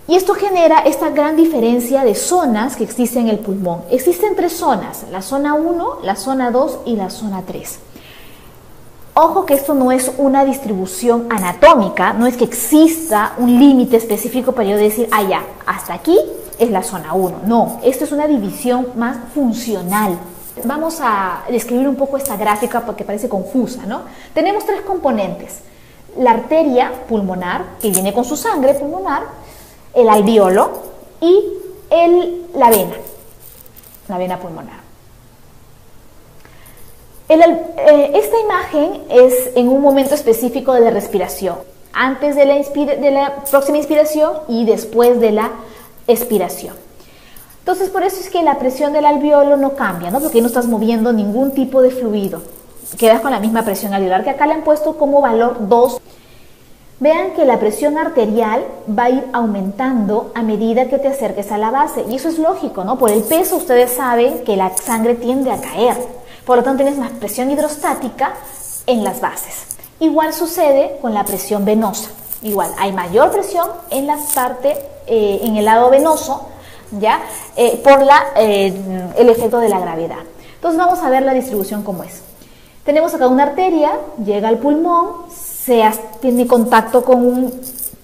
Y esto genera esta gran diferencia de zonas que existen en el pulmón. Existen 3 zonas, la zona 1, la zona 2 y la zona 3. Ojo que esto no es una distribución anatómica, no es que exista un límite específico para yo decir, ah, ya, hasta aquí es la zona 1. No, esto es una división más funcional. Vamos a describir un poco esta gráfica porque parece confusa, ¿no? Tenemos 3 componentes. La arteria pulmonar, que viene con su sangre pulmonar, el alvéolo y la vena pulmonar. Esta imagen es en un momento específico de la respiración, antes de la próxima inspiración y después de la expiración. Entonces, por eso es que la presión del alvéolo no cambia, ¿no? Porque no estás moviendo ningún tipo de fluido. Quedas con la misma presión alveolar, que acá le han puesto como valor 2. Vean que la presión arterial va a ir aumentando a medida que te acerques a la base. Y eso es lógico, ¿no? Por el peso ustedes saben que la sangre tiende a caer. Por lo tanto, tienes más presión hidrostática en las bases. Igual sucede con la presión venosa. Igual, hay mayor presión en la parte, en el lado venoso, ¿ya? Por el efecto de la gravedad. Entonces, vamos a ver la distribución como es. Tenemos acá una arteria, llega al pulmón, tiene contacto con un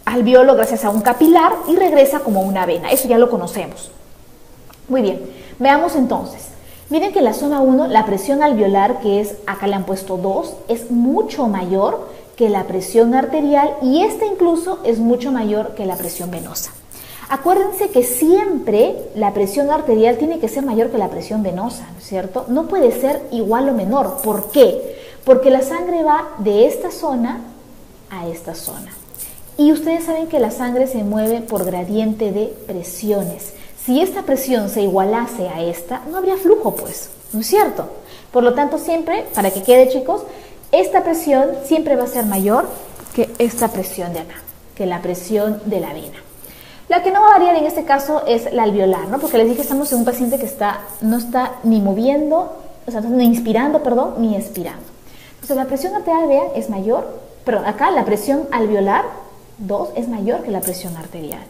alvéolo gracias a un capilar y regresa como una vena. Eso ya lo conocemos. Muy bien, veamos entonces. Miren que en la zona 1 la presión alveolar, que es, acá le han puesto 2, es mucho mayor que la presión arterial y esta incluso es mucho mayor que la presión venosa. Acuérdense que siempre la presión arterial tiene que ser mayor que la presión venosa, ¿no es cierto? No puede ser igual o menor. ¿Por qué? Porque la sangre va de esta zona a esta zona. Y ustedes saben que la sangre se mueve por gradiente de presiones. Si esta presión se igualase a esta, no habría flujo, pues, ¿no es cierto? Por lo tanto, siempre, para que quede, chicos, esta presión siempre va a ser mayor que esta presión de acá, que la presión de la vena. La que no va a variar en este caso es la alveolar, ¿no? Porque les dije que estamos en un paciente que no está ni moviendo, o sea, ni inspirando, perdón, ni expirando. Entonces, la presión arterial, vean, es mayor, perdón, acá la presión alveolar 2 es mayor que la presión arterial.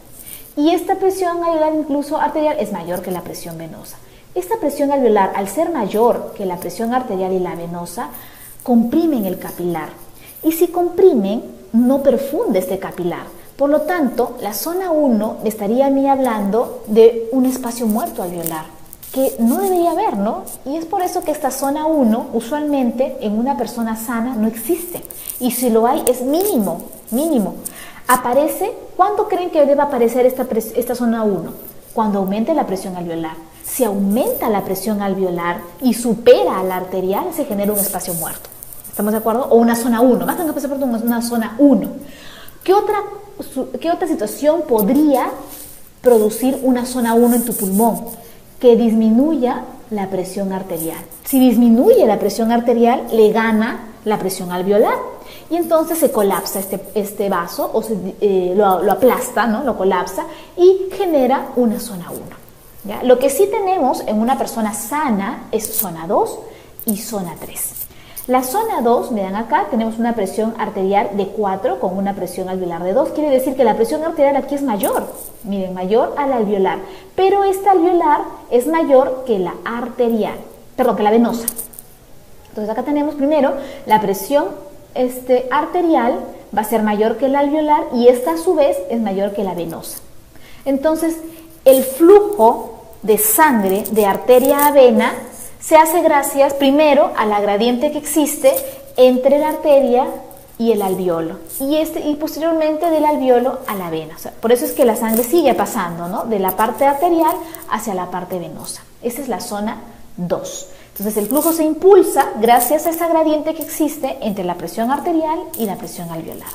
Y esta presión alveolar, incluso arterial, es mayor que la presión venosa. Esta presión alveolar, al ser mayor que la presión arterial y la venosa, comprimen el capilar. Y si comprimen, no perfunde este capilar. Por lo tanto, la zona 1 estaría a mí hablando de un espacio muerto alveolar, que no debería haber, ¿no? Y es por eso que esta zona 1, usualmente, en una persona sana, no existe. Y si lo hay, es mínimo, mínimo. Aparece, ¿cuándo creen que debe aparecer esta zona 1? Cuando aumente la presión alveolar. Si aumenta la presión alveolar y supera a la arterial, se genera un espacio muerto. ¿Estamos de acuerdo? O una zona 1, más que un espacio muerto, una zona 1. ¿Qué otra situación podría producir una zona 1 en tu pulmón? Que disminuya la presión arterial. Si disminuye la presión arterial, le gana la presión alveolar. Y entonces se colapsa este vaso o lo aplasta, ¿no? Lo colapsa y genera una zona 1. ¿Ya? Lo que sí tenemos en una persona sana es zona 2 y zona 3. La zona 2, miren acá, tenemos una presión arterial de 4 con una presión alveolar de 2. Quiere decir que la presión arterial aquí es mayor, miren, mayor a la alveolar. Pero esta alveolar es mayor que la arterial, perdón, que la venosa. Entonces acá tenemos primero la presión arterial va a ser mayor que la alveolar y esta a su vez es mayor que la venosa. Entonces el flujo de sangre de arteria a vena se hace gracias primero a la gradiente que existe entre la arteria y el alvéolo y posteriormente del alvéolo a la vena. O sea, por eso es que la sangre sigue pasando, ¿no? De la parte arterial hacia la parte venosa. Esta es la zona 2. Entonces el flujo se impulsa gracias a esa gradiente que existe entre la presión arterial y la presión alveolar.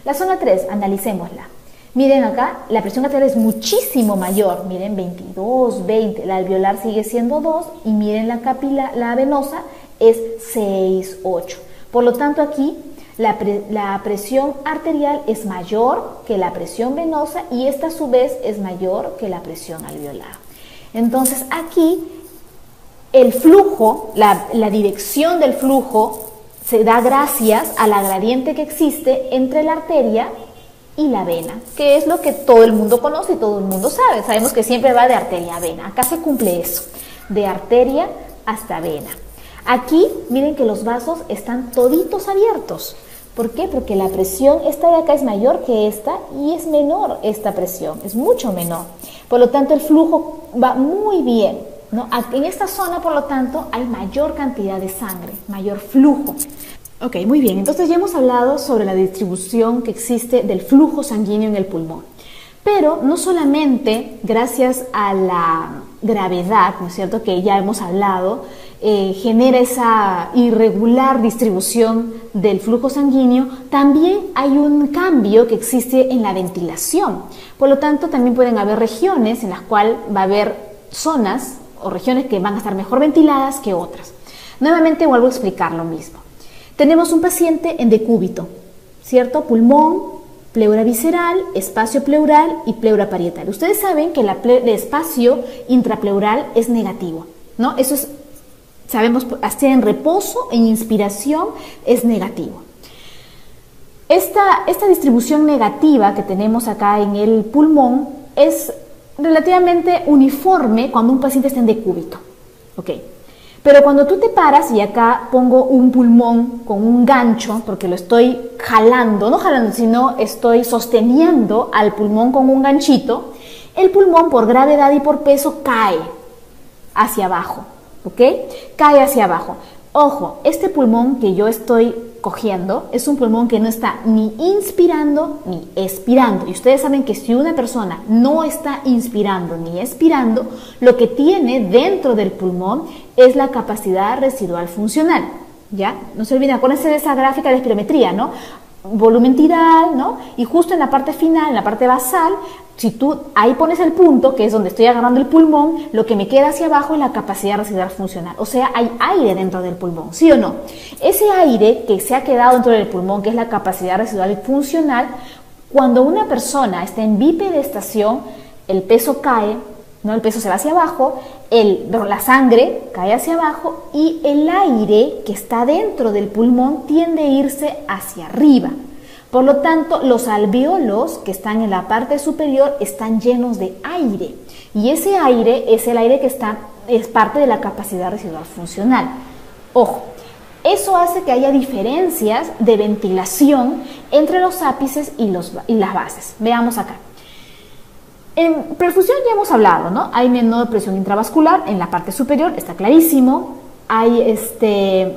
La zona 3, analicémosla. Miren acá, la presión arterial es muchísimo mayor, miren 22, 20, la alveolar sigue siendo 2 y miren la venosa es 6, 8. Por lo tanto aquí la presión arterial es mayor que la presión venosa y esta a su vez es mayor que la presión alveolar. Entonces aquí el flujo, la dirección del flujo se da gracias a la gradiente que existe entre la arteria y la vena, que es lo que todo el mundo conoce y todo el mundo sabe. Sabemos que siempre va de arteria a vena. Acá se cumple eso, de arteria hasta vena. Aquí miren que los vasos están toditos abiertos. ¿Por qué? Porque la presión esta de acá es mayor que esta y es menor esta presión, es mucho menor. Por lo tanto el flujo va muy bien, ¿no? En esta zona, por lo tanto, hay mayor cantidad de sangre, mayor flujo. Ok, muy bien. Entonces ya hemos hablado sobre la distribución que existe del flujo sanguíneo en el pulmón. Pero no solamente gracias a la gravedad, ¿no es cierto?, que ya hemos hablado, genera esa irregular distribución del flujo sanguíneo, también hay un cambio que existe en la ventilación. Por lo tanto, también pueden haber regiones en las cuales va a haber zonas o regiones que van a estar mejor ventiladas que otras. Nuevamente vuelvo a explicar lo mismo. Tenemos un paciente en decúbito, ¿cierto? Pulmón, pleura visceral, espacio pleural y pleura parietal. Ustedes saben que el espacio intrapleural es negativo, ¿no? Eso es, sabemos, hasta en reposo, en inspiración, es negativo. Esta distribución negativa que tenemos acá en el pulmón es relativamente uniforme cuando un paciente está en decúbito, ¿ok? Pero cuando tú te paras, y acá pongo un pulmón con un gancho, porque lo estoy jalando, no jalando, sino estoy sosteniendo al pulmón con un ganchito, el pulmón por gravedad y por peso cae hacia abajo, ¿ok? Cae hacia abajo. Ojo, este pulmón que yo estoy cogiendo es un pulmón que no está ni inspirando ni expirando. Y ustedes saben que si una persona no está inspirando ni expirando, lo que tiene dentro del pulmón es la capacidad residual funcional. ¿Ya? No se olviden, acuérdense de esa gráfica de espirometría, ¿no? Volumen tiral, ¿no? Y justo en la parte final, en la parte basal, si tú ahí pones el punto, que es donde estoy agarrando el pulmón, lo que me queda hacia abajo es la capacidad residual funcional. O sea, hay aire dentro del pulmón, ¿sí o no? Ese aire que se ha quedado dentro del pulmón, que es la capacidad residual funcional, cuando una persona está en bipedestación, el peso cae, ¿no? El peso se va hacia abajo, la sangre cae hacia abajo y el aire que está dentro del pulmón tiende a irse hacia arriba. Por lo tanto, los alvéolos que están en la parte superior están llenos de aire y ese aire es el aire que es parte de la capacidad residual funcional. Ojo, eso hace que haya diferencias de ventilación entre los ápices y las bases. Veamos acá. En perfusión ya hemos hablado, ¿no? Hay menor presión intravascular en la parte superior, está clarísimo. Hay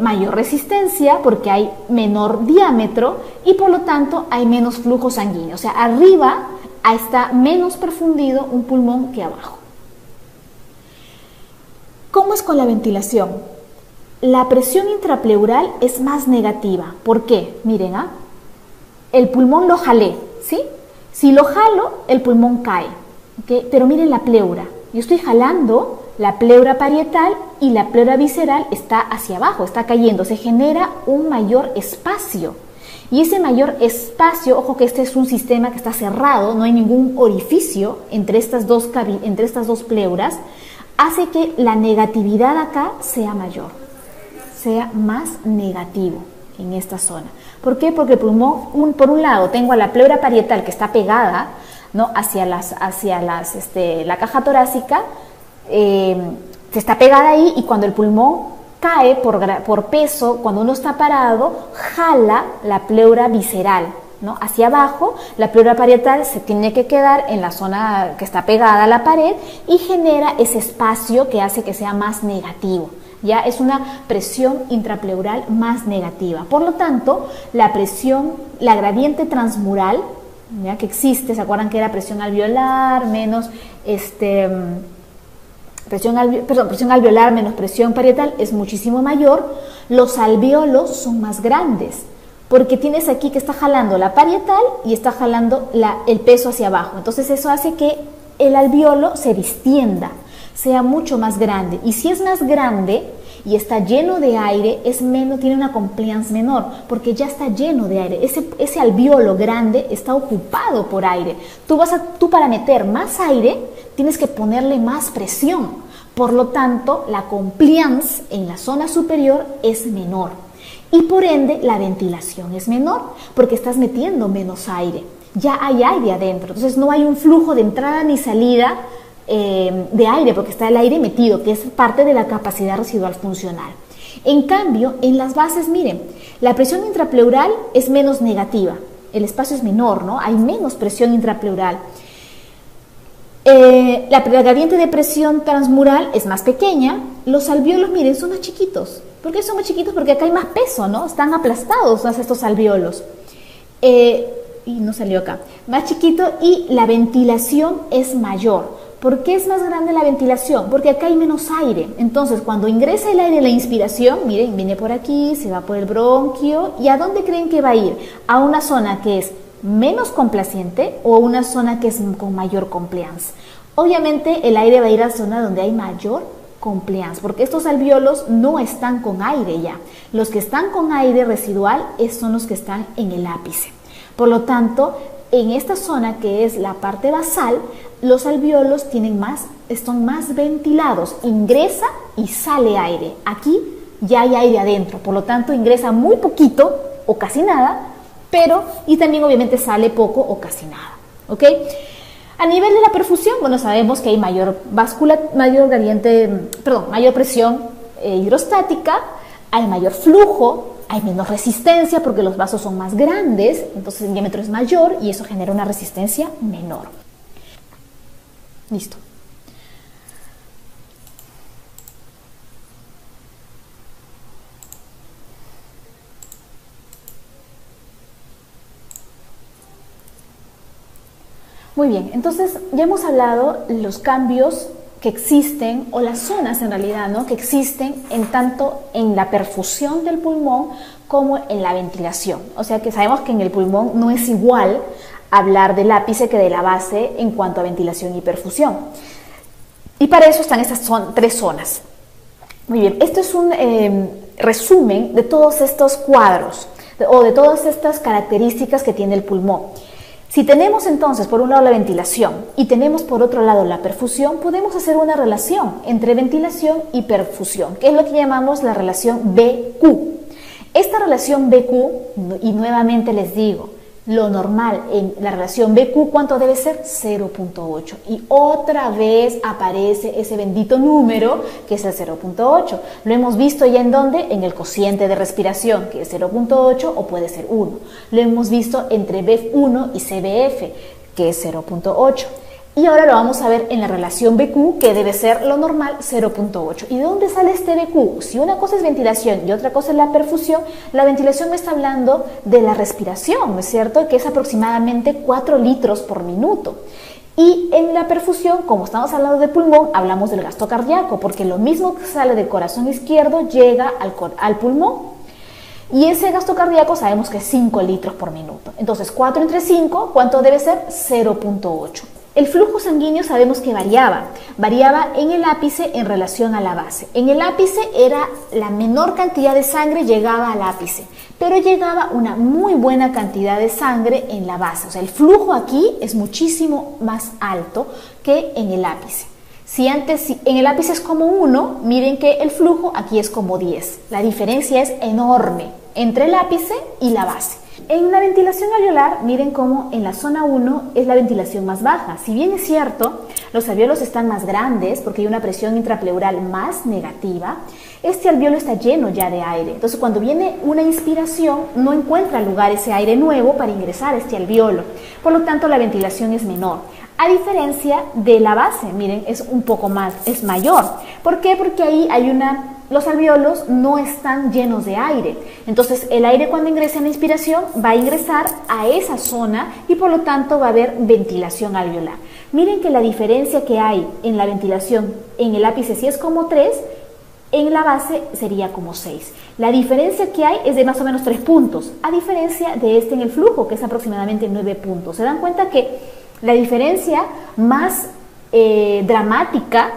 mayor resistencia porque hay menor diámetro y por lo tanto hay menos flujo sanguíneo. O sea, arriba está menos profundido un pulmón que abajo. ¿Cómo es con la ventilación? La presión intrapleural es más negativa. ¿Por qué? Miren, el pulmón lo jalé, ¿sí? Si lo jalo, el pulmón cae, ¿okay? Pero miren la pleura. Yo estoy jalando la pleura parietal y la pleura visceral está hacia abajo, está cayendo. Se genera un mayor espacio. Y ese mayor espacio, ojo que este es un sistema que está cerrado, no hay ningún orificio entre estas dos pleuras, hace que la negatividad acá sea mayor, sea más negativo en esta zona. ¿Por qué? Porque el pulmón, por un lado, tengo a la pleura parietal que está pegada, ¿no? hacia la caja torácica, que está pegada ahí, y cuando el pulmón cae por peso, cuando uno está parado, jala la pleura visceral, ¿no? Hacia abajo. La pleura parietal se tiene que quedar en la zona que está pegada a la pared y genera ese espacio que hace que sea más negativo. Ya es una presión intrapleural más negativa. Por lo tanto, la gradiente transmural, ¿ya? Que existe, ¿se acuerdan que era presión alveolar menos presión alveolar menos presión parietal es muchísimo mayor, los alvéolos son más grandes, porque tienes aquí que está jalando la parietal y está jalando el peso hacia abajo. Entonces eso hace que el alvéolo se distienda, sea mucho más grande. Y si es más grande y está lleno de aire, tiene una compliance menor, porque ya está lleno de aire. Ese alvéolo grande está ocupado por aire. Tú para meter más aire tienes que ponerle más presión. Por lo tanto, la compliance en la zona superior es menor. Y por ende, la ventilación es menor, porque estás metiendo menos aire. Ya hay aire adentro, entonces no hay un flujo de entrada ni salida de aire, porque está el aire metido, que es parte de la capacidad residual funcional. En cambio, en las bases, miren, la presión intrapleural es menos negativa, el espacio es menor, ¿no? Hay menos presión intrapleural. La gradiente de presión transmural es más pequeña, los alvéolos, miren, son más chiquitos. ¿Por qué son más chiquitos? Porque acá hay más peso, ¿no? Están aplastados estos alvéolos. Y no salió acá. Más chiquito, y la ventilación es mayor. ¿Por qué es más grande la ventilación? Porque acá hay menos aire. Entonces, cuando ingresa el aire en la inspiración, miren, viene por aquí, se va por el bronquio. ¿Y a dónde creen que va a ir? ¿A una zona que es menos complaciente o a una zona que es con mayor compliance? Obviamente, el aire va a ir a la zona donde hay mayor compliance, porque estos alvéolos no están con aire ya. Los que están con aire residual son los que están en el ápice. Por lo tanto, en esta zona que es la parte basal, los alvéolos están más ventilados, ingresa y sale aire. Aquí ya hay aire adentro, por lo tanto ingresa muy poquito o casi nada, y también obviamente sale poco o casi nada, ¿ok? A nivel de la perfusión, bueno, sabemos que hay mayor presión hidrostática, hay mayor flujo, hay menos resistencia porque los vasos son más grandes, entonces el diámetro es mayor y eso genera una resistencia menor. Listo. Muy bien, entonces ya hemos hablado los cambios que existen, o las zonas en realidad, ¿no?, que existen tanto en la perfusión del pulmón como en la ventilación. O sea que sabemos que en el pulmón no es igual hablar del ápice que de la base en cuanto a ventilación y perfusión. Y para eso están estas tres zonas. Muy bien, esto es un resumen de todos estos cuadros o de todas estas características que tiene el pulmón. Si tenemos entonces por un lado la ventilación y tenemos por otro lado la perfusión, podemos hacer una relación entre ventilación y perfusión, que es lo que llamamos la relación BQ. Esta relación BQ, y nuevamente les digo, lo normal en la relación BQ, ¿cuánto debe ser? 0.8. Y otra vez aparece ese bendito número que es el 0.8. Lo hemos visto ya en ¿dónde? En el cociente de respiración, que es 0.8 o puede ser 1. Lo hemos visto entre BF1 y CBF, que es 0.8. Y ahora lo vamos a ver en la relación BQ, que debe ser lo normal, 0.8. ¿Y de dónde sale este BQ? Si una cosa es ventilación y otra cosa es la perfusión, la ventilación me está hablando de la respiración, ¿no es cierto?, que es aproximadamente 4 litros por minuto. Y en la perfusión, como estamos hablando de pulmón, hablamos del gasto cardíaco, porque lo mismo que sale del corazón izquierdo llega al pulmón. Y ese gasto cardíaco sabemos que es 5 litros por minuto. Entonces, 4 entre 5, ¿cuánto debe ser? 0.8. El flujo sanguíneo sabemos que variaba en el ápice en relación a la base. En el ápice era la menor cantidad de sangre llegaba al ápice, pero llegaba una muy buena cantidad de sangre en la base. O sea, el flujo aquí es muchísimo más alto que en el ápice. Si en el ápice es como 1, miren que el flujo aquí es como 10. La diferencia es enorme entre el ápice y la base. En la ventilación alveolar, miren cómo en la zona 1 es la ventilación más baja. Si bien es cierto, los alvéolos están más grandes porque hay una presión intrapleural más negativa, este alvéolo está lleno ya de aire. Entonces, cuando viene una inspiración, no encuentra lugar ese aire nuevo para ingresar a este alvéolo. Por lo tanto, la ventilación es menor. A diferencia de la base, miren, es un poco más, es mayor. ¿Por qué? Porque ahí hay una los alvéolos no están llenos de aire. Entonces el aire cuando ingresa en la inspiración va a ingresar a esa zona y por lo tanto va a haber ventilación alveolar. Miren que la diferencia que hay en la ventilación en el ápice sí es como 3, en la base sería como 6. La diferencia que hay es de más o menos 3 puntos, a diferencia de este en el flujo, que es aproximadamente 9 puntos. ¿Se dan cuenta que la diferencia más dramática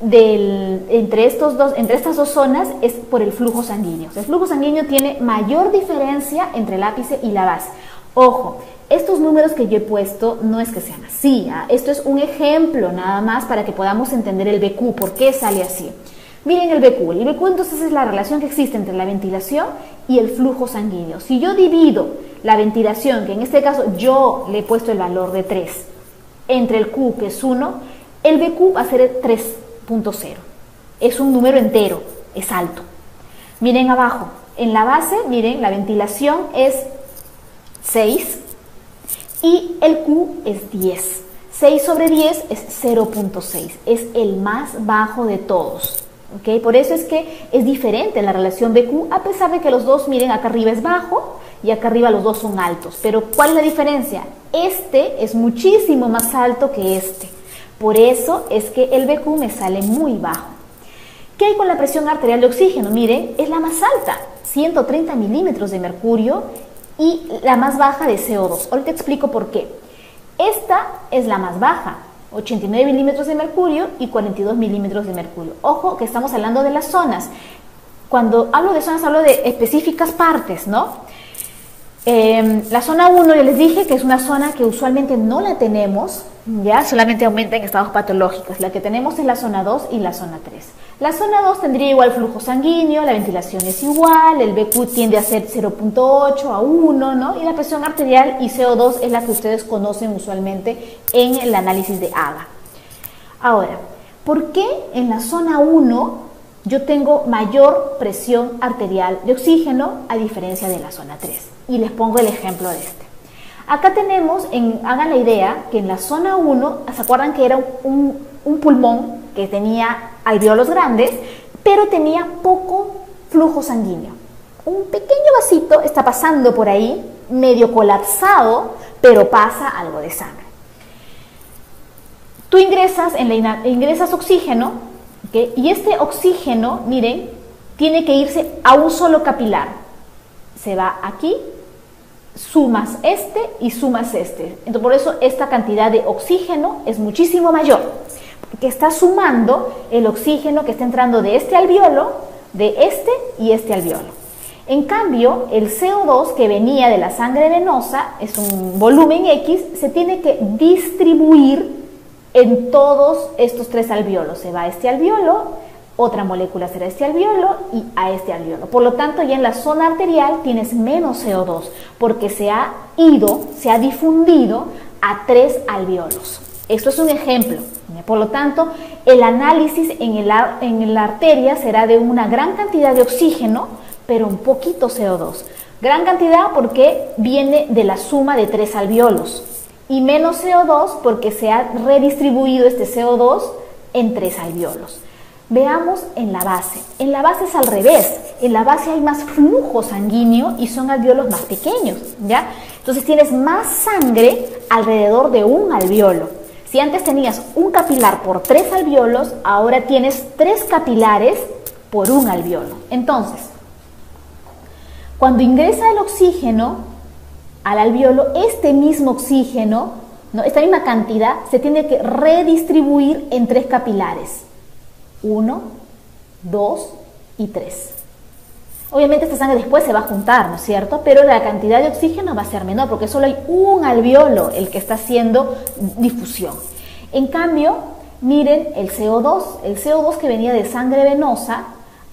entre estas dos zonas es por el flujo sanguíneo? El flujo sanguíneo tiene mayor diferencia entre el ápice y la base. Ojo, estos números que yo he puesto no es que sean así, ¿eh? Esto es un ejemplo nada más para que podamos entender el BQ, por qué sale así. Miren el BQ. El BQ entonces es la relación que existe entre la ventilación y el flujo sanguíneo. Si yo divido la ventilación, que en este caso yo le he puesto el valor de 3, entre el Q, que es 1, el BQ va a ser 3.0. Es un número entero, es alto. Miren abajo, en la base, miren, la ventilación es 6 y el Q es 10. 6 sobre 10 es 0.6, es el más bajo de todos. ¿Okay? Por eso es que es diferente la relación BQ, a pesar de que los dos, miren, acá arriba es bajo y acá arriba los dos son altos. Pero ¿cuál es la diferencia? Este es muchísimo más alto que este. Por eso es que el BQ me sale muy bajo. ¿Qué hay con la presión arterial de oxígeno? Miren, es la más alta, 130 milímetros de mercurio, y la más baja de CO2. Ahorita explico por qué. Esta es la más baja, 89 milímetros de mercurio y 42 milímetros de mercurio. Ojo que estamos hablando de las zonas. Cuando hablo de zonas hablo de específicas partes, ¿no? La zona 1 ya les dije que es una zona que usualmente no la tenemos, ya solamente aumenta en estados patológicos. La que tenemos es la zona 2 y la zona 3. La zona 2 tendría igual flujo sanguíneo, la ventilación es igual, el BQ tiende a ser 0.8 a 1, ¿no? Y la presión arterial y CO2 es la que ustedes conocen usualmente en el análisis de AGA. Ahora, ¿por qué en la zona 1 yo tengo mayor presión arterial de oxígeno a diferencia de la zona 3? Y les pongo el ejemplo de este. Acá tenemos, hagan la idea, que en la zona 1, ¿se acuerdan que era un pulmón que tenía alvéolos grandes, pero tenía poco flujo sanguíneo? Un pequeño vasito está pasando por ahí, medio colapsado, pero pasa algo de sangre. Tú ingresas oxígeno, ¿okay? Y este oxígeno, miren, tiene que irse a un solo capilar. Se va aquí, sumas este y sumas este. Entonces, por eso esta cantidad de oxígeno es muchísimo mayor, porque está sumando el oxígeno que está entrando de este alvéolo, de este y este alvéolo. En cambio, el CO2 que venía de la sangre venosa, es un volumen X, se tiene que distribuir en todos estos 3 alvéolos. Se va a este alvéolo, otra molécula será este alvéolo y a este alvéolo. Por lo tanto, ya en la zona arterial tienes menos CO2 porque se ha difundido a 3 alvéolos. Esto es un ejemplo. Por lo tanto, el análisis en la arteria será de una gran cantidad de oxígeno, pero un poquito CO2. Gran cantidad porque viene de la suma de 3 alvéolos. Y menos CO2 porque se ha redistribuido este CO2 en 3 alvéolos. Veamos en la base. En la base es al revés. En la base hay más flujo sanguíneo y son alvéolos más pequeños, ¿ya? Entonces tienes más sangre alrededor de un alvéolo. Si antes tenías un capilar por 3 alvéolos, ahora tienes 3 capilares por un alvéolo. Entonces, cuando ingresa el oxígeno al alvéolo, este mismo oxígeno, ¿no? Esta misma cantidad se tiene que redistribuir en 3 capilares. 1, 2 y 3. Obviamente esta sangre después se va a juntar, ¿no es cierto? Pero la cantidad de oxígeno va a ser menor porque solo hay un alvéolo el que está haciendo difusión. En cambio, miren el CO2 que venía de sangre venosa,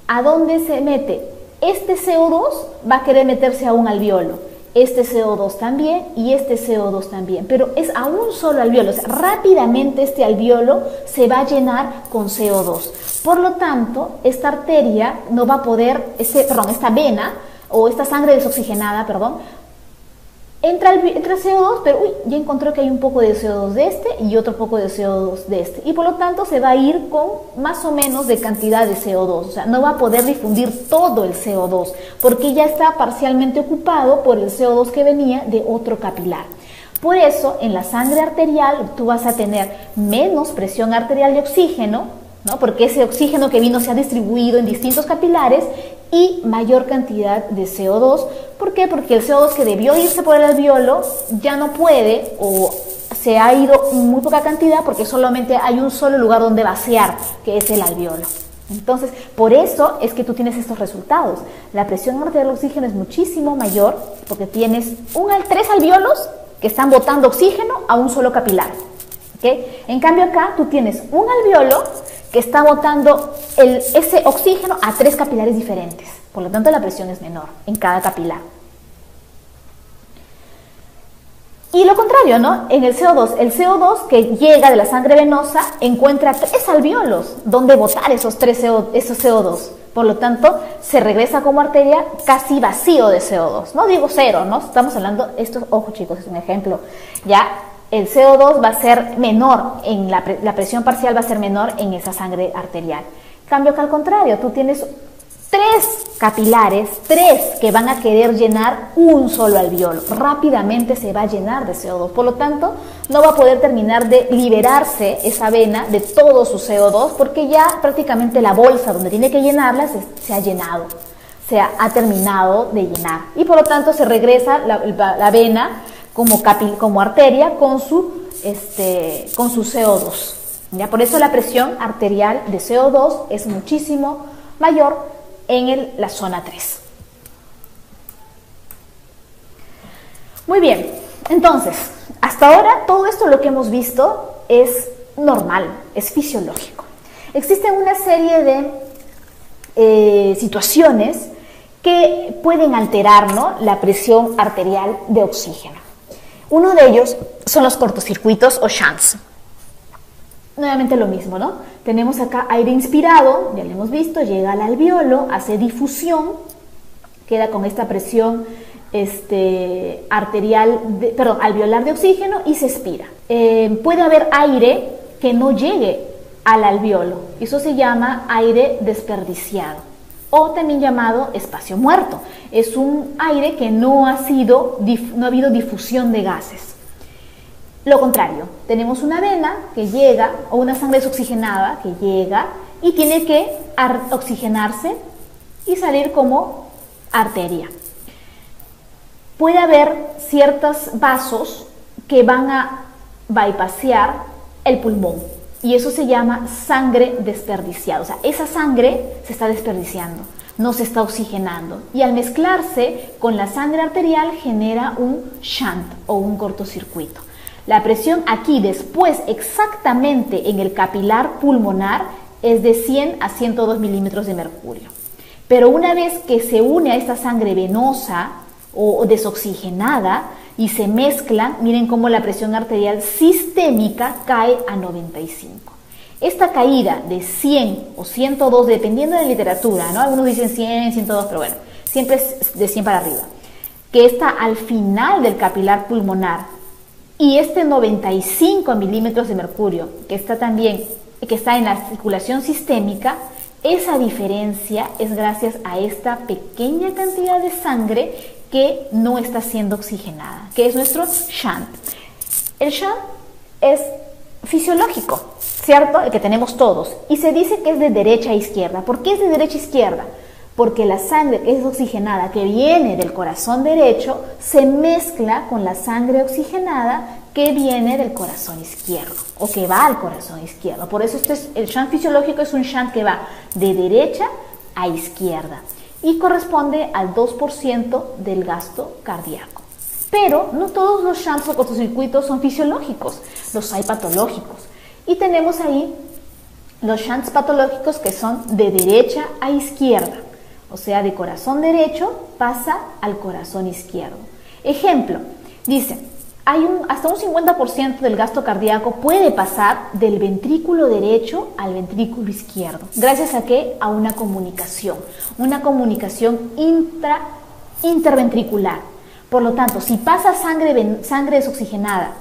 ¿a dónde se mete? Este CO2 va a querer meterse a un alvéolo. Este CO2 también y este CO2 también, pero es a un solo alvéolo, o sea, rápidamente este alvéolo se va a llenar con CO2. Por lo tanto, esta arteria no va a poder, esta vena o esta sangre desoxigenada, entra CO2, pero ya encontró que hay un poco de CO2 de este y otro poco de CO2 de este. Y por lo tanto se va a ir con más o menos de cantidad de CO2. O sea, no va a poder difundir todo el CO2 porque ya está parcialmente ocupado por el CO2 que venía de otro capilar. Por eso, en la sangre arterial tú vas a tener menos presión arterial de oxígeno, ¿no? Porque ese oxígeno que vino se ha distribuido en distintos capilares, y mayor cantidad de CO2. ¿Por qué? Porque el CO2 que debió irse por el alveolo ya no puede, o se ha ido en muy poca cantidad porque solamente hay un solo lugar donde vaciar, que es el alveolo. Entonces, por eso es que tú tienes estos resultados. La presión arterial de oxígeno es muchísimo mayor porque tienes 3 alveolos que están botando oxígeno a un solo capilar. ¿Okay? En cambio acá tú tienes un alveolo que está botando ese oxígeno a 3 capilares diferentes. Por lo tanto, la presión es menor en cada capilar. Y lo contrario, ¿no? En el CO2 que llega de la sangre venosa encuentra 3 alveolos donde botar esos CO2. Por lo tanto, se regresa como arteria casi vacío de CO2. No digo cero, ¿no? Estamos hablando, ojo chicos, es un ejemplo. Ya el CO2 va a ser menor, la presión parcial va a ser menor en esa sangre arterial. Cambio que al contrario, tú tienes 3 capilares, 3 que van a querer llenar un solo alveolo. Rápidamente se va a llenar de CO2. Por lo tanto, no va a poder terminar de liberarse esa vena de todo su CO2 porque ya prácticamente la bolsa donde tiene que llenarla se ha llenado, ha terminado de llenar. Y por lo tanto se regresa la vena como arteria con su CO2. ¿Ya? Por eso la presión arterial de CO2 es muchísimo mayor en la zona 3. Muy bien, entonces, hasta ahora todo esto lo que hemos visto es normal, es fisiológico. Existen una serie de situaciones que pueden alterar, ¿no?, la presión arterial de oxígeno. Uno de ellos son los cortocircuitos o shunts. Nuevamente lo mismo, ¿no? Tenemos acá aire inspirado, ya lo hemos visto, llega al alveolo, hace difusión, queda con esta presión alveolar de oxígeno y se expira. Puede haber aire que no llegue al alveolo, eso se llama aire desperdiciado o también llamado espacio muerto. Es un aire que no ha habido difusión de gases. Lo contrario, tenemos una vena que llega, o una sangre desoxigenada que llega y tiene que oxigenarse y salir como arteria. Puede haber ciertos vasos que van a bypassear el pulmón y eso se llama sangre desperdiciada. O sea, esa sangre se está desperdiciando, no se está oxigenando y al mezclarse con la sangre arterial genera un shunt o un cortocircuito. La presión aquí después exactamente en el capilar pulmonar es de 100 a 102 milímetros de mercurio. Pero una vez que se une a esta sangre venosa o desoxigenada y se mezclan, miren cómo la presión arterial sistémica cae a 95. Esta caída de 100 o 102, dependiendo de la literatura, ¿no? Algunos dicen 100, 102, pero bueno, siempre es de 100 para arriba, que está al final del capilar pulmonar. Y 95 milímetros de mercurio, que está en la circulación sistémica, esa diferencia es gracias a esta pequeña cantidad de sangre que no está siendo oxigenada, que es nuestro shunt. El shunt es fisiológico, ¿cierto? El que tenemos todos. Y se dice que es de derecha a izquierda. ¿Por qué es de derecha a izquierda? Porque la sangre que es oxigenada, que viene del corazón derecho, se mezcla con la sangre oxigenada que viene del corazón izquierdo, o que va al corazón izquierdo. Por eso el shunt fisiológico es un shunt que va de derecha a izquierda y corresponde al 2% del gasto cardíaco. Pero no todos los shunts o cortocircuitos son fisiológicos, los hay patológicos. Y tenemos ahí los shunts patológicos que son de derecha a izquierda. O sea, de corazón derecho pasa al corazón izquierdo. Ejemplo, dice, hasta un 50% del gasto cardíaco puede pasar del ventrículo derecho al ventrículo izquierdo. ¿Gracias a qué? A una comunicación interventricular. Por lo tanto, si pasa sangre desoxigenada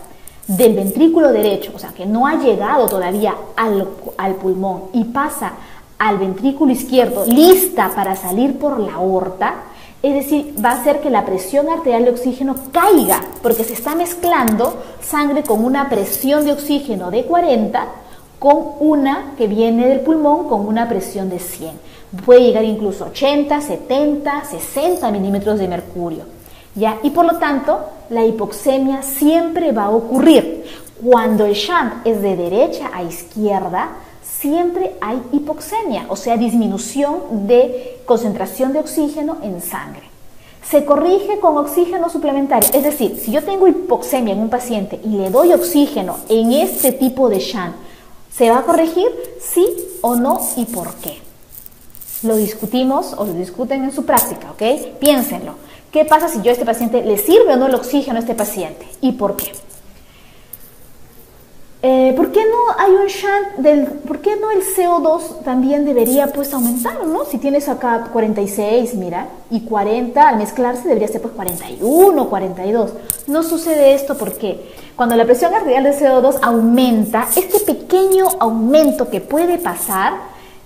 del ventrículo derecho, o sea, que no ha llegado todavía al pulmón y pasa al ventrículo izquierdo, lista para salir por la aorta, es decir, va a hacer que la presión arterial de oxígeno caiga, porque se está mezclando sangre con una presión de oxígeno de 40 con una que viene del pulmón con una presión de 100. Puede llegar incluso a 80, 70, 60 milímetros de mercurio, ¿ya? Y por lo tanto, la hipoxemia siempre va a ocurrir. Cuando el shunt es de derecha a izquierda, siempre hay hipoxemia, o sea, disminución de concentración de oxígeno en sangre. Se corrige con oxígeno suplementario, es decir, si yo tengo hipoxemia en un paciente y le doy oxígeno en este tipo de shunt, ¿se va a corregir? ¿Sí o no? ¿Y por qué? Lo discutimos o lo discuten en su práctica, ¿ok? Piénsenlo. ¿Qué pasa si yo a este paciente le sirve o no el oxígeno a este paciente? ¿Y por qué? ¿Por qué no hay un shunt por qué no el CO2 también debería pues aumentar, ¿no? Si tienes acá 46, mira, y 40 al mezclarse debería ser pues 41, 42. No sucede esto porque cuando la presión arterial de CO2 aumenta, este pequeño aumento que puede pasar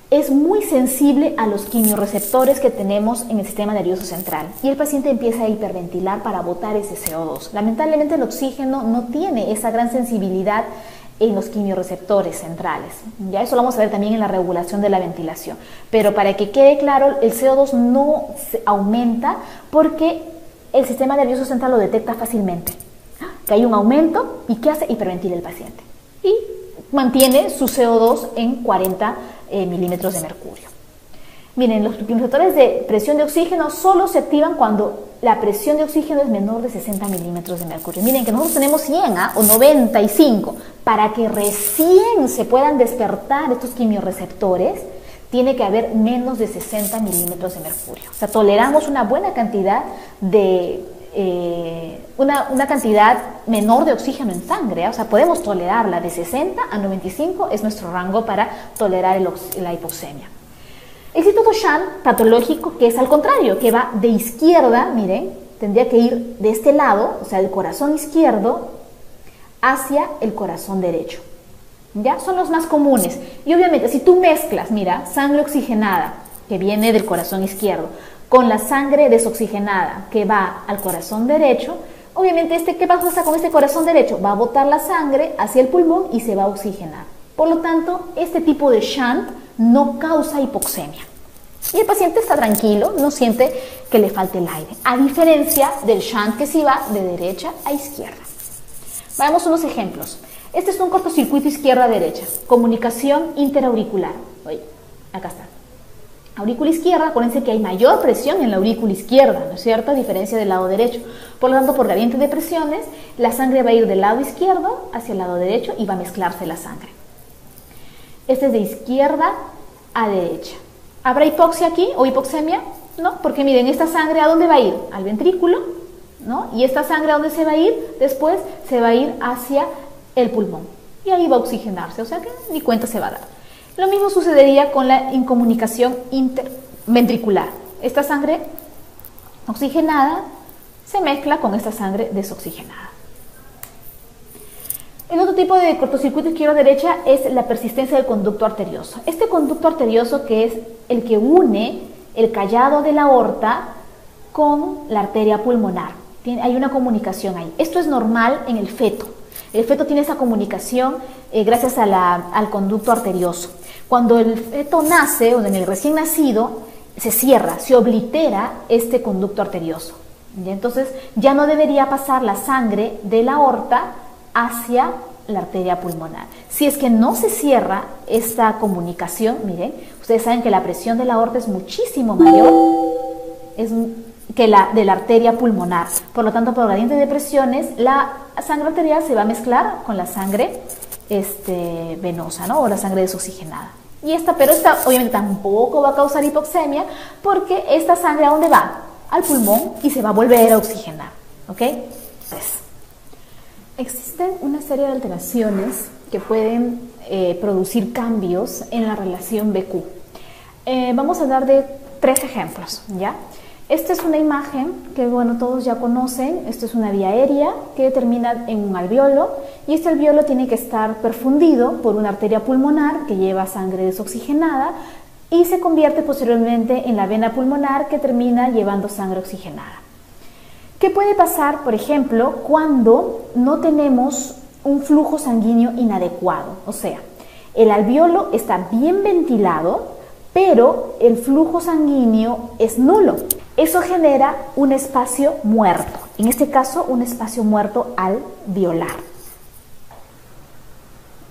es muy sensible a los quimiorreceptores que tenemos en el sistema nervioso central y el paciente empieza a hiperventilar para botar ese CO2. Lamentablemente el oxígeno no tiene esa gran sensibilidad en los quimiorreceptores centrales. Ya eso lo vamos a ver también en la regulación de la ventilación. Pero para que quede claro, el CO2 no aumenta porque el sistema nervioso central lo detecta fácilmente. Que hay un aumento y ¿qué hace? Hiperventila el paciente. Y mantiene su CO2 en 40 milímetros de mercurio. Miren, los receptores de presión de oxígeno solo se activan cuando la presión de oxígeno es menor de 60 milímetros de mercurio. Miren que nosotros tenemos 100 o 95. Para que recién se puedan despertar estos quimiorreceptores, tiene que haber menos de 60 milímetros de mercurio. O sea, toleramos una buena cantidad de una cantidad menor de oxígeno en sangre, o sea, podemos tolerarla de 60 a 95, es nuestro rango para tolerar la hipoxemia. Existe otro shunt patológico que es al contrario, que va de izquierda, miren, tendría que ir de este lado, o sea, del corazón izquierdo hacia el corazón derecho. ¿Ya? Son los más comunes. Y obviamente, si tú mezclas, mira, sangre oxigenada que viene del corazón izquierdo con la sangre desoxigenada que va al corazón derecho, obviamente, ¿qué pasa con este corazón derecho? Va a botar la sangre hacia el pulmón y se va a oxigenar. Por lo tanto, este tipo de shunt no causa hipoxemia. Y el paciente está tranquilo, no siente que le falte el aire, a diferencia del shunt que sí va de derecha a izquierda. Veamos unos ejemplos. Este es un cortocircuito izquierda-derecha, comunicación interauricular. Oye, acá está. Aurícula izquierda, acuérdense que hay mayor presión en la aurícula izquierda, ¿no es cierto? A diferencia del lado derecho. Por lo tanto, por gradiente de presiones, la sangre va a ir del lado izquierdo hacia el lado derecho y va a mezclarse la sangre. Este es de izquierda a derecha. ¿Habrá hipoxia aquí o hipoxemia? No, porque miren, esta sangre ¿a dónde va a ir? Al ventrículo, ¿no? Y esta sangre ¿a dónde se va a ir? Después se va a ir hacia el pulmón. Y ahí va a oxigenarse, o sea que ni cuenta se va a dar. Lo mismo sucedería con la incomunicación interventricular. Esta sangre oxigenada se mezcla con esta sangre desoxigenada. El otro tipo de cortocircuito izquierda-derecha es la persistencia del conducto arterioso. Este conducto arterioso que es el que une el callado de la aorta con la arteria pulmonar. Hay una comunicación ahí. Esto es normal en el feto. El feto tiene esa comunicación gracias al conducto arterioso. Cuando el feto nace o en el recién nacido, se cierra, se oblitera este conducto arterioso. ¿Ya? Entonces ya no debería pasar la sangre de la aorta hacia la arteria pulmonar. Si es que no se cierra esta comunicación, miren, ustedes saben que la presión de la aorta es muchísimo mayor que la de la arteria pulmonar. Por lo tanto, por gradiente de presiones, la sangre arterial se va a mezclar con la sangre venosa, ¿no? O la sangre desoxigenada. Pero esta obviamente tampoco va a causar hipoxemia porque esta sangre ¿a dónde va? Al pulmón y se va a volver a oxigenar, ¿ok? Pues, existen una serie de alteraciones que pueden producir cambios en la relación BQ. Vamos a hablar de 3 ejemplos, ¿ya? Esta es una imagen que, bueno, todos ya conocen. Esto es una vía aérea que termina en un alveolo y este alveolo tiene que estar perfundido por una arteria pulmonar que lleva sangre desoxigenada y se convierte posteriormente en la vena pulmonar que termina llevando sangre oxigenada. ¿Qué puede pasar, por ejemplo, cuando no tenemos un flujo sanguíneo inadecuado? O sea, el alveolo está bien ventilado, pero el flujo sanguíneo es nulo. Eso genera un espacio muerto, en este caso un espacio muerto alveolar.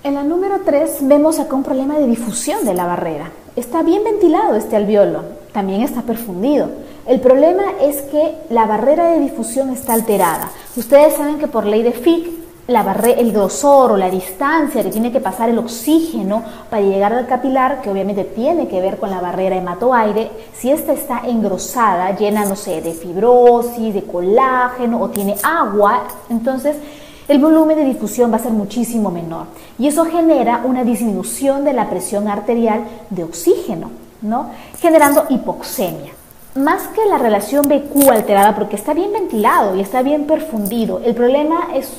En la número 3 vemos acá un problema de difusión de la barrera. Está bien ventilado este alveolo, también está perfundido. El problema es que la barrera de difusión está alterada. Ustedes saben que por ley de Fick, el grosor o la distancia que tiene que pasar el oxígeno para llegar al capilar, que obviamente tiene que ver con la barrera hematoaire, si esta está engrosada, llena, no sé, de fibrosis, de colágeno o tiene agua, entonces el volumen de difusión va a ser muchísimo menor y eso genera una disminución de la presión arterial de oxígeno, ¿no? Generando hipoxemia. Más que la relación BQ alterada, porque está bien ventilado y está bien perfundido, el problema es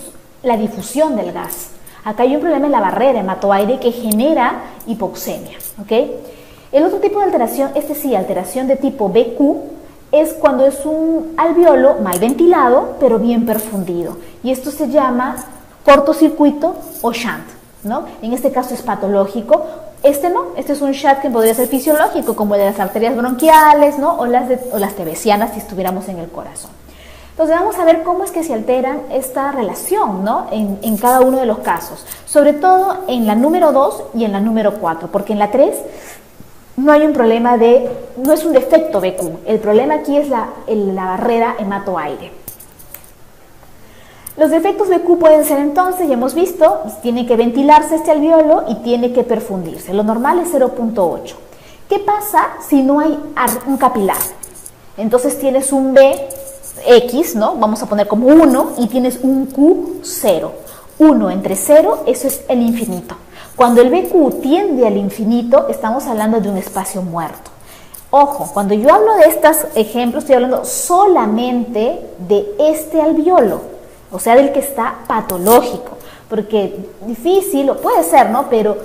la difusión del gas. Acá hay un problema en la barrera hematoaire que genera hipoxemia, ¿ok? El otro tipo de alteración, alteración de tipo BQ, es cuando es un alveolo mal ventilado, pero bien perfundido. Y esto se llama cortocircuito o shunt, ¿no? En este caso es patológico. Este es un shunt que podría ser fisiológico, como el de las arterias bronquiales, ¿no? o las tebesianas si estuviéramos en el corazón. Entonces vamos a ver cómo es que se alteran esta relación, ¿no? en cada uno de los casos, sobre todo en la número 2 y en la número 4, porque en la 3 no hay un problema no es un defecto BQ, el problema aquí es la barrera hematoaire. Los defectos BQ pueden ser entonces, ya hemos visto, tiene que ventilarse este alveolo y tiene que perfundirse, lo normal es 0.8. ¿Qué pasa si no hay un capilar? Entonces tienes un BX, ¿no? Vamos a poner como 1 y tienes un Q 0. 1 entre 0, eso es el infinito. Cuando el BQ tiende al infinito, estamos hablando de un espacio muerto. Ojo, cuando yo hablo de estos ejemplos, estoy hablando solamente de este alveolo, o sea, del que está patológico, porque difícil, o puede ser, ¿no? Pero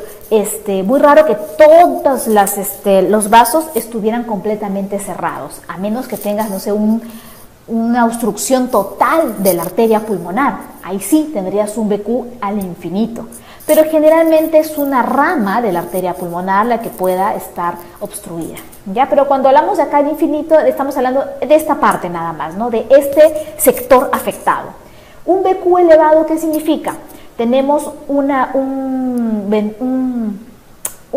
muy raro que todos los vasos estuvieran completamente cerrados, a menos que tengas, no sé, una obstrucción total de la arteria pulmonar. Ahí sí tendrías un BQ al infinito. Pero generalmente es una rama de la arteria pulmonar la que pueda estar obstruida, ¿ya? Pero cuando hablamos de acá de infinito, estamos hablando de esta parte nada más, ¿no? De este sector afectado. Un BQ elevado, ¿qué significa? Tenemos un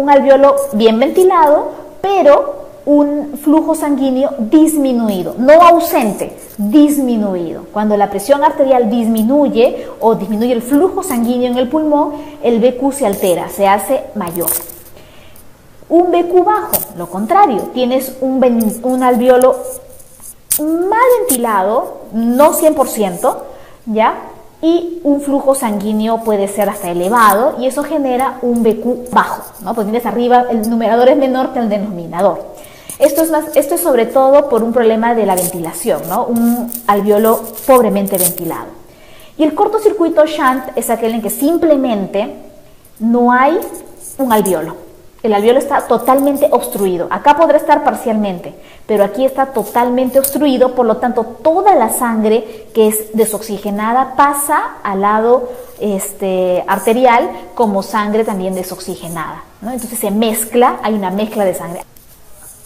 alveolo bien ventilado, pero un flujo sanguíneo disminuido, no ausente, disminuido. Cuando la presión arterial disminuye o disminuye el flujo sanguíneo en el pulmón, el BQ se altera, se hace mayor. Un BQ bajo, lo contrario, tienes un alveolo mal ventilado, no 100%, ¿ya? Y un flujo sanguíneo puede ser hasta elevado y eso genera un BQ bajo, ¿no? Pues tienes arriba, el numerador es menor que el denominador. Esto es sobre todo por un problema de la ventilación, ¿no? Un alveolo pobremente ventilado. Y el cortocircuito shunt es aquel en que simplemente no hay un alveolo. El alveolo está totalmente obstruido. Acá podrá estar parcialmente, pero aquí está totalmente obstruido, por lo tanto toda la sangre que es desoxigenada pasa al lado arterial como sangre también desoxigenada, ¿no? Entonces se mezcla, hay una mezcla de sangre.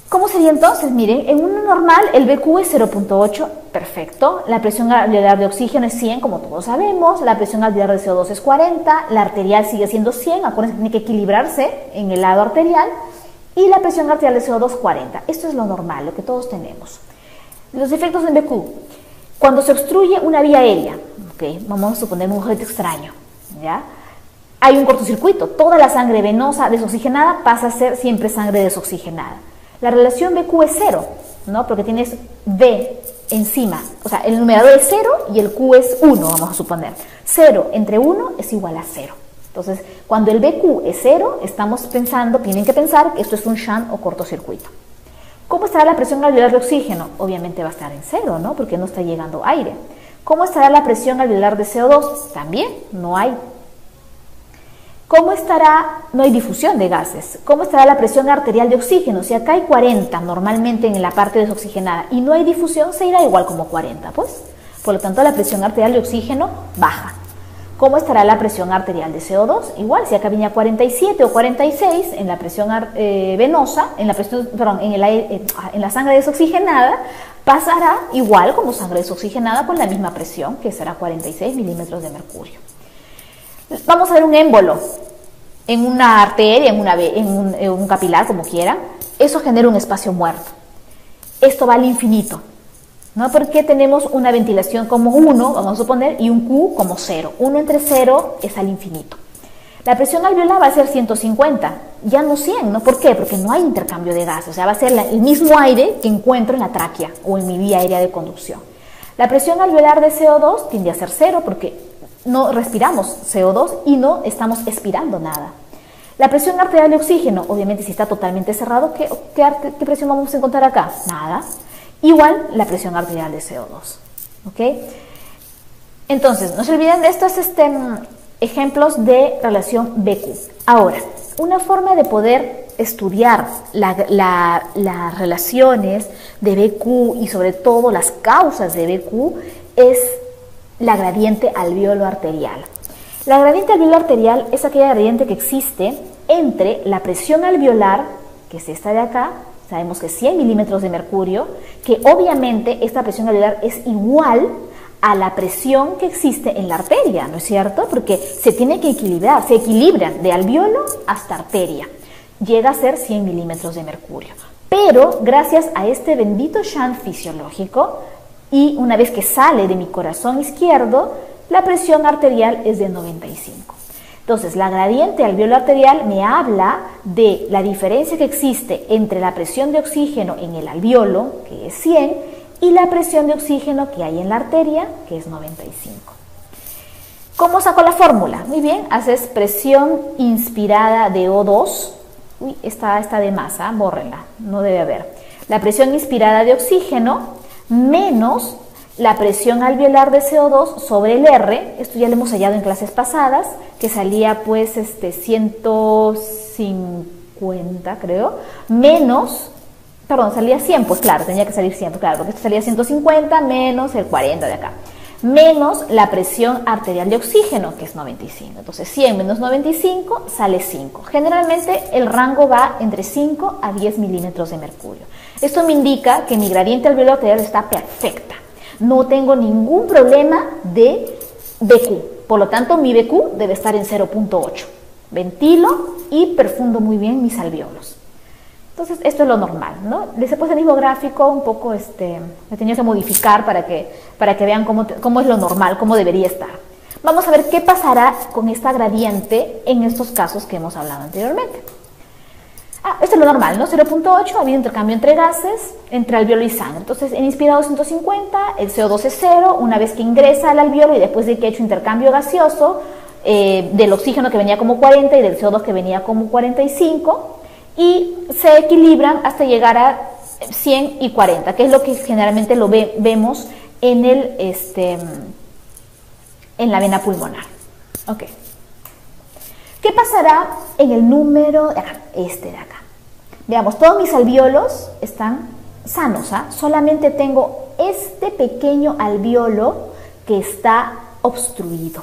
¿Cómo sería entonces? Miren, en uno normal el BQ es 0.8, perfecto. La presión alveolar de oxígeno es 100, como todos sabemos. La presión alveolar de CO2 es 40. La arterial sigue siendo 100, acuérdense que tiene que equilibrarse en el lado arterial. Y la presión arterial de CO2 40. Esto es lo normal, lo que todos tenemos. Los efectos del BQ. Cuando se obstruye una vía aérea, okay, vamos a suponer un objeto extraño, ¿ya? Hay un cortocircuito. Toda la sangre venosa desoxigenada pasa a ser siempre sangre desoxigenada. La relación BQ es 0, ¿no? Porque tienes B encima, o sea, el numerador es 0 y el Q es 1, vamos a suponer. 0 entre 1 es igual a 0. Entonces, cuando el BQ es 0, tienen que pensar que esto es un shunt o cortocircuito. ¿Cómo estará la presión alveolar de oxígeno? Obviamente va a estar en cero, ¿no? Porque no está llegando aire. ¿Cómo estará la presión alveolar de CO2? También no hay. ¿Cómo estará? No hay difusión de gases. ¿Cómo estará la presión arterial de oxígeno? Si acá hay 40 normalmente en la parte desoxigenada y no hay difusión, se irá igual como 40, pues. Por lo tanto, la presión arterial de oxígeno baja. ¿Cómo estará la presión arterial de CO2? Igual, si acá venía 47 o 46 en la presión venosa, en la sangre desoxigenada, pasará igual como sangre desoxigenada con la misma presión, que será 46 milímetros de mercurio. Vamos a ver un émbolo en una arteria, en un capilar, como quieran. Eso genera un espacio muerto. Esto va al infinito, ¿no? Porque tenemos una ventilación como 1, vamos a suponer, y un Q como 0. 1 entre 0 es al infinito. La presión alveolar va a ser 150, ya no 100, ¿no? ¿Por qué? Porque no hay intercambio de gas, o sea, va a ser el mismo aire que encuentro en la tráquea o en mi vía aérea de conducción. La presión alveolar de CO2 tiende a ser 0 porque no respiramos CO2 y no estamos expirando nada. La presión arterial de oxígeno, obviamente si está totalmente cerrado, ¿qué presión vamos a encontrar acá? Nada. Igual la presión arterial de CO2. ¿Ok? Entonces, no se olviden de estos ejemplos de relación BQ. Ahora, una forma de poder estudiar las relaciones de BQ y sobre todo las causas de BQ es la gradiente alveolo-arterial. La gradiente alveolo-arterial es aquella gradiente que existe entre la presión alveolar, que es esta de acá, sabemos que es 100 milímetros de mercurio, que obviamente esta presión alveolar es igual a la presión que existe en la arteria, ¿no es cierto? Porque se tiene que equilibrar, se equilibran de alveolo hasta arteria. Llega a ser 100 milímetros de mercurio. Pero gracias a este bendito shunt fisiológico, y una vez que sale de mi corazón izquierdo, la presión arterial es de 95. Entonces, la gradiente alveolo-arterial me habla de la diferencia que existe entre la presión de oxígeno en el alveolo, que es 100, y la presión de oxígeno que hay en la arteria, que es 95. ¿Cómo saco la fórmula? Muy bien, haces presión inspirada de O2. Uy, está de más, bórrenla, no debe haber. La presión inspirada de oxígeno menos la presión alveolar de CO2 sobre el R, esto ya lo hemos hallado en clases pasadas, que salía pues 150 creo, menos, perdón, salía 100, pues claro, tenía que salir 100, claro, porque esto salía 150 menos el 40 de acá, menos la presión arterial de oxígeno, que es 95, entonces 100 menos 95 sale 5, generalmente el rango va entre 5 a 10 milímetros de mercurio. Esto me indica que mi gradiente alveolo-arterial está perfecta. No tengo ningún problema de BQ. Por lo tanto, mi BQ debe estar en 0.8. Ventilo y perfundo muy bien mis alveolos. Entonces, esto es lo normal, ¿no? Les he puesto el mismo gráfico, un poco, he tenido que modificar para que vean cómo es lo normal, cómo debería estar. Vamos a ver qué pasará con esta gradiente en estos casos que hemos hablado anteriormente. Esto es lo normal, ¿no? 0.8, ha habido intercambio entre gases, entre alveolo y sangre. Entonces, en inspirado 150, el CO2 es 0, una vez que ingresa al alveolo y después de que he hecho intercambio gaseoso, del oxígeno que venía como 40 y del CO2 que venía como 45, y se equilibran hasta llegar a 100 y 40, que es lo que generalmente vemos en en la vena pulmonar. Ok. ¿Qué pasará en el número de acá, de acá? Veamos, todos mis alveolos están sanos, solamente tengo este pequeño alveolo que está obstruido.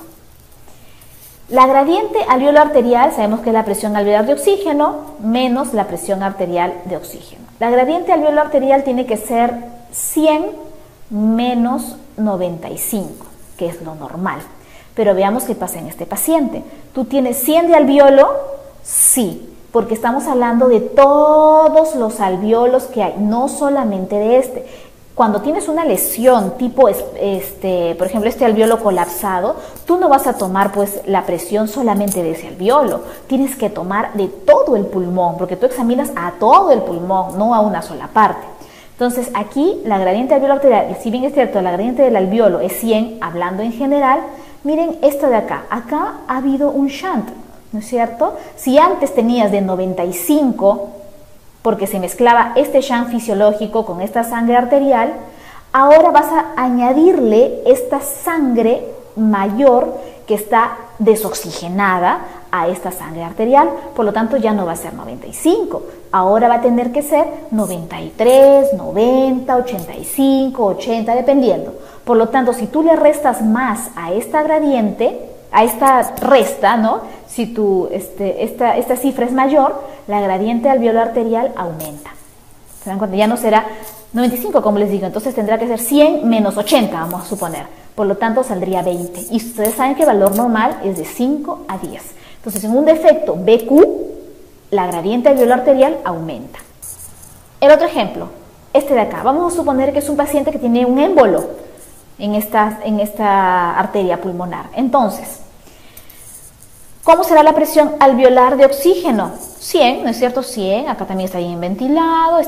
La gradiente alveolo-arterial, sabemos que es la presión alveolar de oxígeno menos la presión arterial de oxígeno. La gradiente alveolo-arterial tiene que ser 100 menos 95, que es lo normal. Pero veamos qué pasa en este paciente. ¿Tú tienes 100 de alveolo? Sí, porque estamos hablando de todos los alveolos que hay, no solamente de este. Cuando tienes una lesión tipo, por ejemplo, este alveolo colapsado, tú no vas a tomar pues la presión solamente de ese alveolo, tienes que tomar de todo el pulmón, porque tú examinas a todo el pulmón, no a una sola parte. Entonces aquí la gradiente alveolo-arterial, si bien es cierto, la gradiente del alveolo es 100, hablando en general, miren esto de acá, acá ha habido un shunt, ¿no es cierto? Si antes tenías de 95 porque se mezclaba este shunt fisiológico con esta sangre arterial, ahora vas a añadirle esta sangre mayor que está desoxigenada a esta sangre arterial, por lo tanto ya no va a ser 95, ahora va a tener que ser 93, 90, 85, 80, dependiendo. Por lo tanto, si tú le restas más a esta gradiente, a esta resta, ¿no? Si esta cifra es mayor, la gradiente alveolar arterial aumenta. ¿Se dan cuenta? Ya no será 95, como les digo, entonces tendrá que ser 100 menos 80, vamos a suponer. Por lo tanto, saldría 20. Y ustedes saben que el valor normal es de 5 a 10. Entonces, en un defecto BQ, la gradiente alveolar arterial aumenta. El otro ejemplo, este de acá. Vamos a suponer que es un paciente que tiene un émbolo en esta arteria pulmonar. Entonces, ¿cómo será la presión alveolar de oxígeno? 100, ¿no es cierto? 100, acá también está bien ventilado y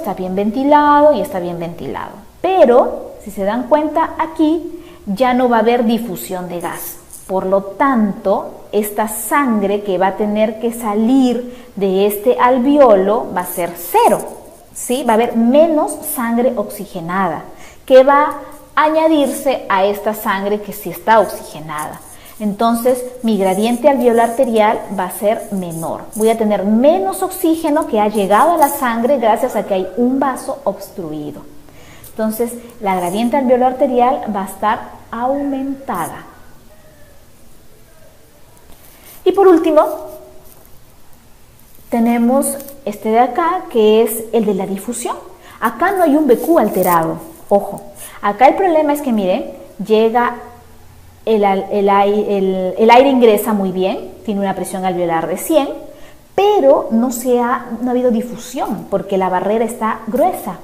está bien ventilado. Pero, si se dan cuenta, aquí ya no va a haber difusión de gas. Por lo tanto, esta sangre que va a tener que salir de este alveolo va a ser 0, ¿sí? Va a haber menos sangre oxigenada, que va a añadirse a esta sangre que sí está oxigenada. Entonces, mi gradiente alveolar arterial va a ser menor. Voy a tener menos oxígeno que ha llegado a la sangre gracias a que hay un vaso obstruido. Entonces, la gradiente alveolar arterial va a estar aumentada. Y por último, tenemos este de acá, que es el de la difusión. Acá no hay un BQ alterado, ojo. Acá el problema es que, miren, llega el aire ingresa muy bien, tiene una presión alveolar de 100, pero no ha habido difusión porque la barrera está gruesa.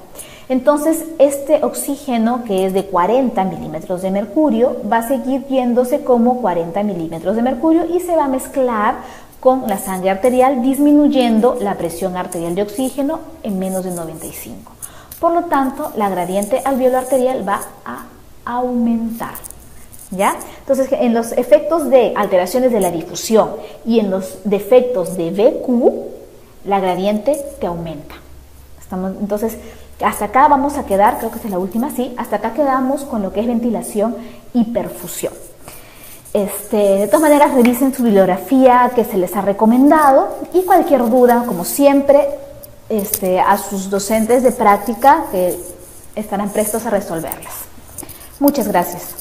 Entonces, este oxígeno, que es de 40 milímetros de mercurio, va a seguir viéndose como 40 milímetros de mercurio y se va a mezclar con la sangre arterial, disminuyendo la presión arterial de oxígeno en menos de 95. Por lo tanto, la gradiente alveolar arterial va a aumentar. ¿Ya? Entonces, en los efectos de alteraciones de la difusión y en los defectos de BQ, la gradiente te aumenta. Entonces, hasta acá vamos a quedar, creo que esta es la última, sí, hasta acá quedamos con lo que es ventilación y perfusión. De todas maneras, revisen su bibliografía que se les ha recomendado y cualquier duda, como siempre, a sus docentes de práctica que estarán prestos a resolverlas. Muchas gracias.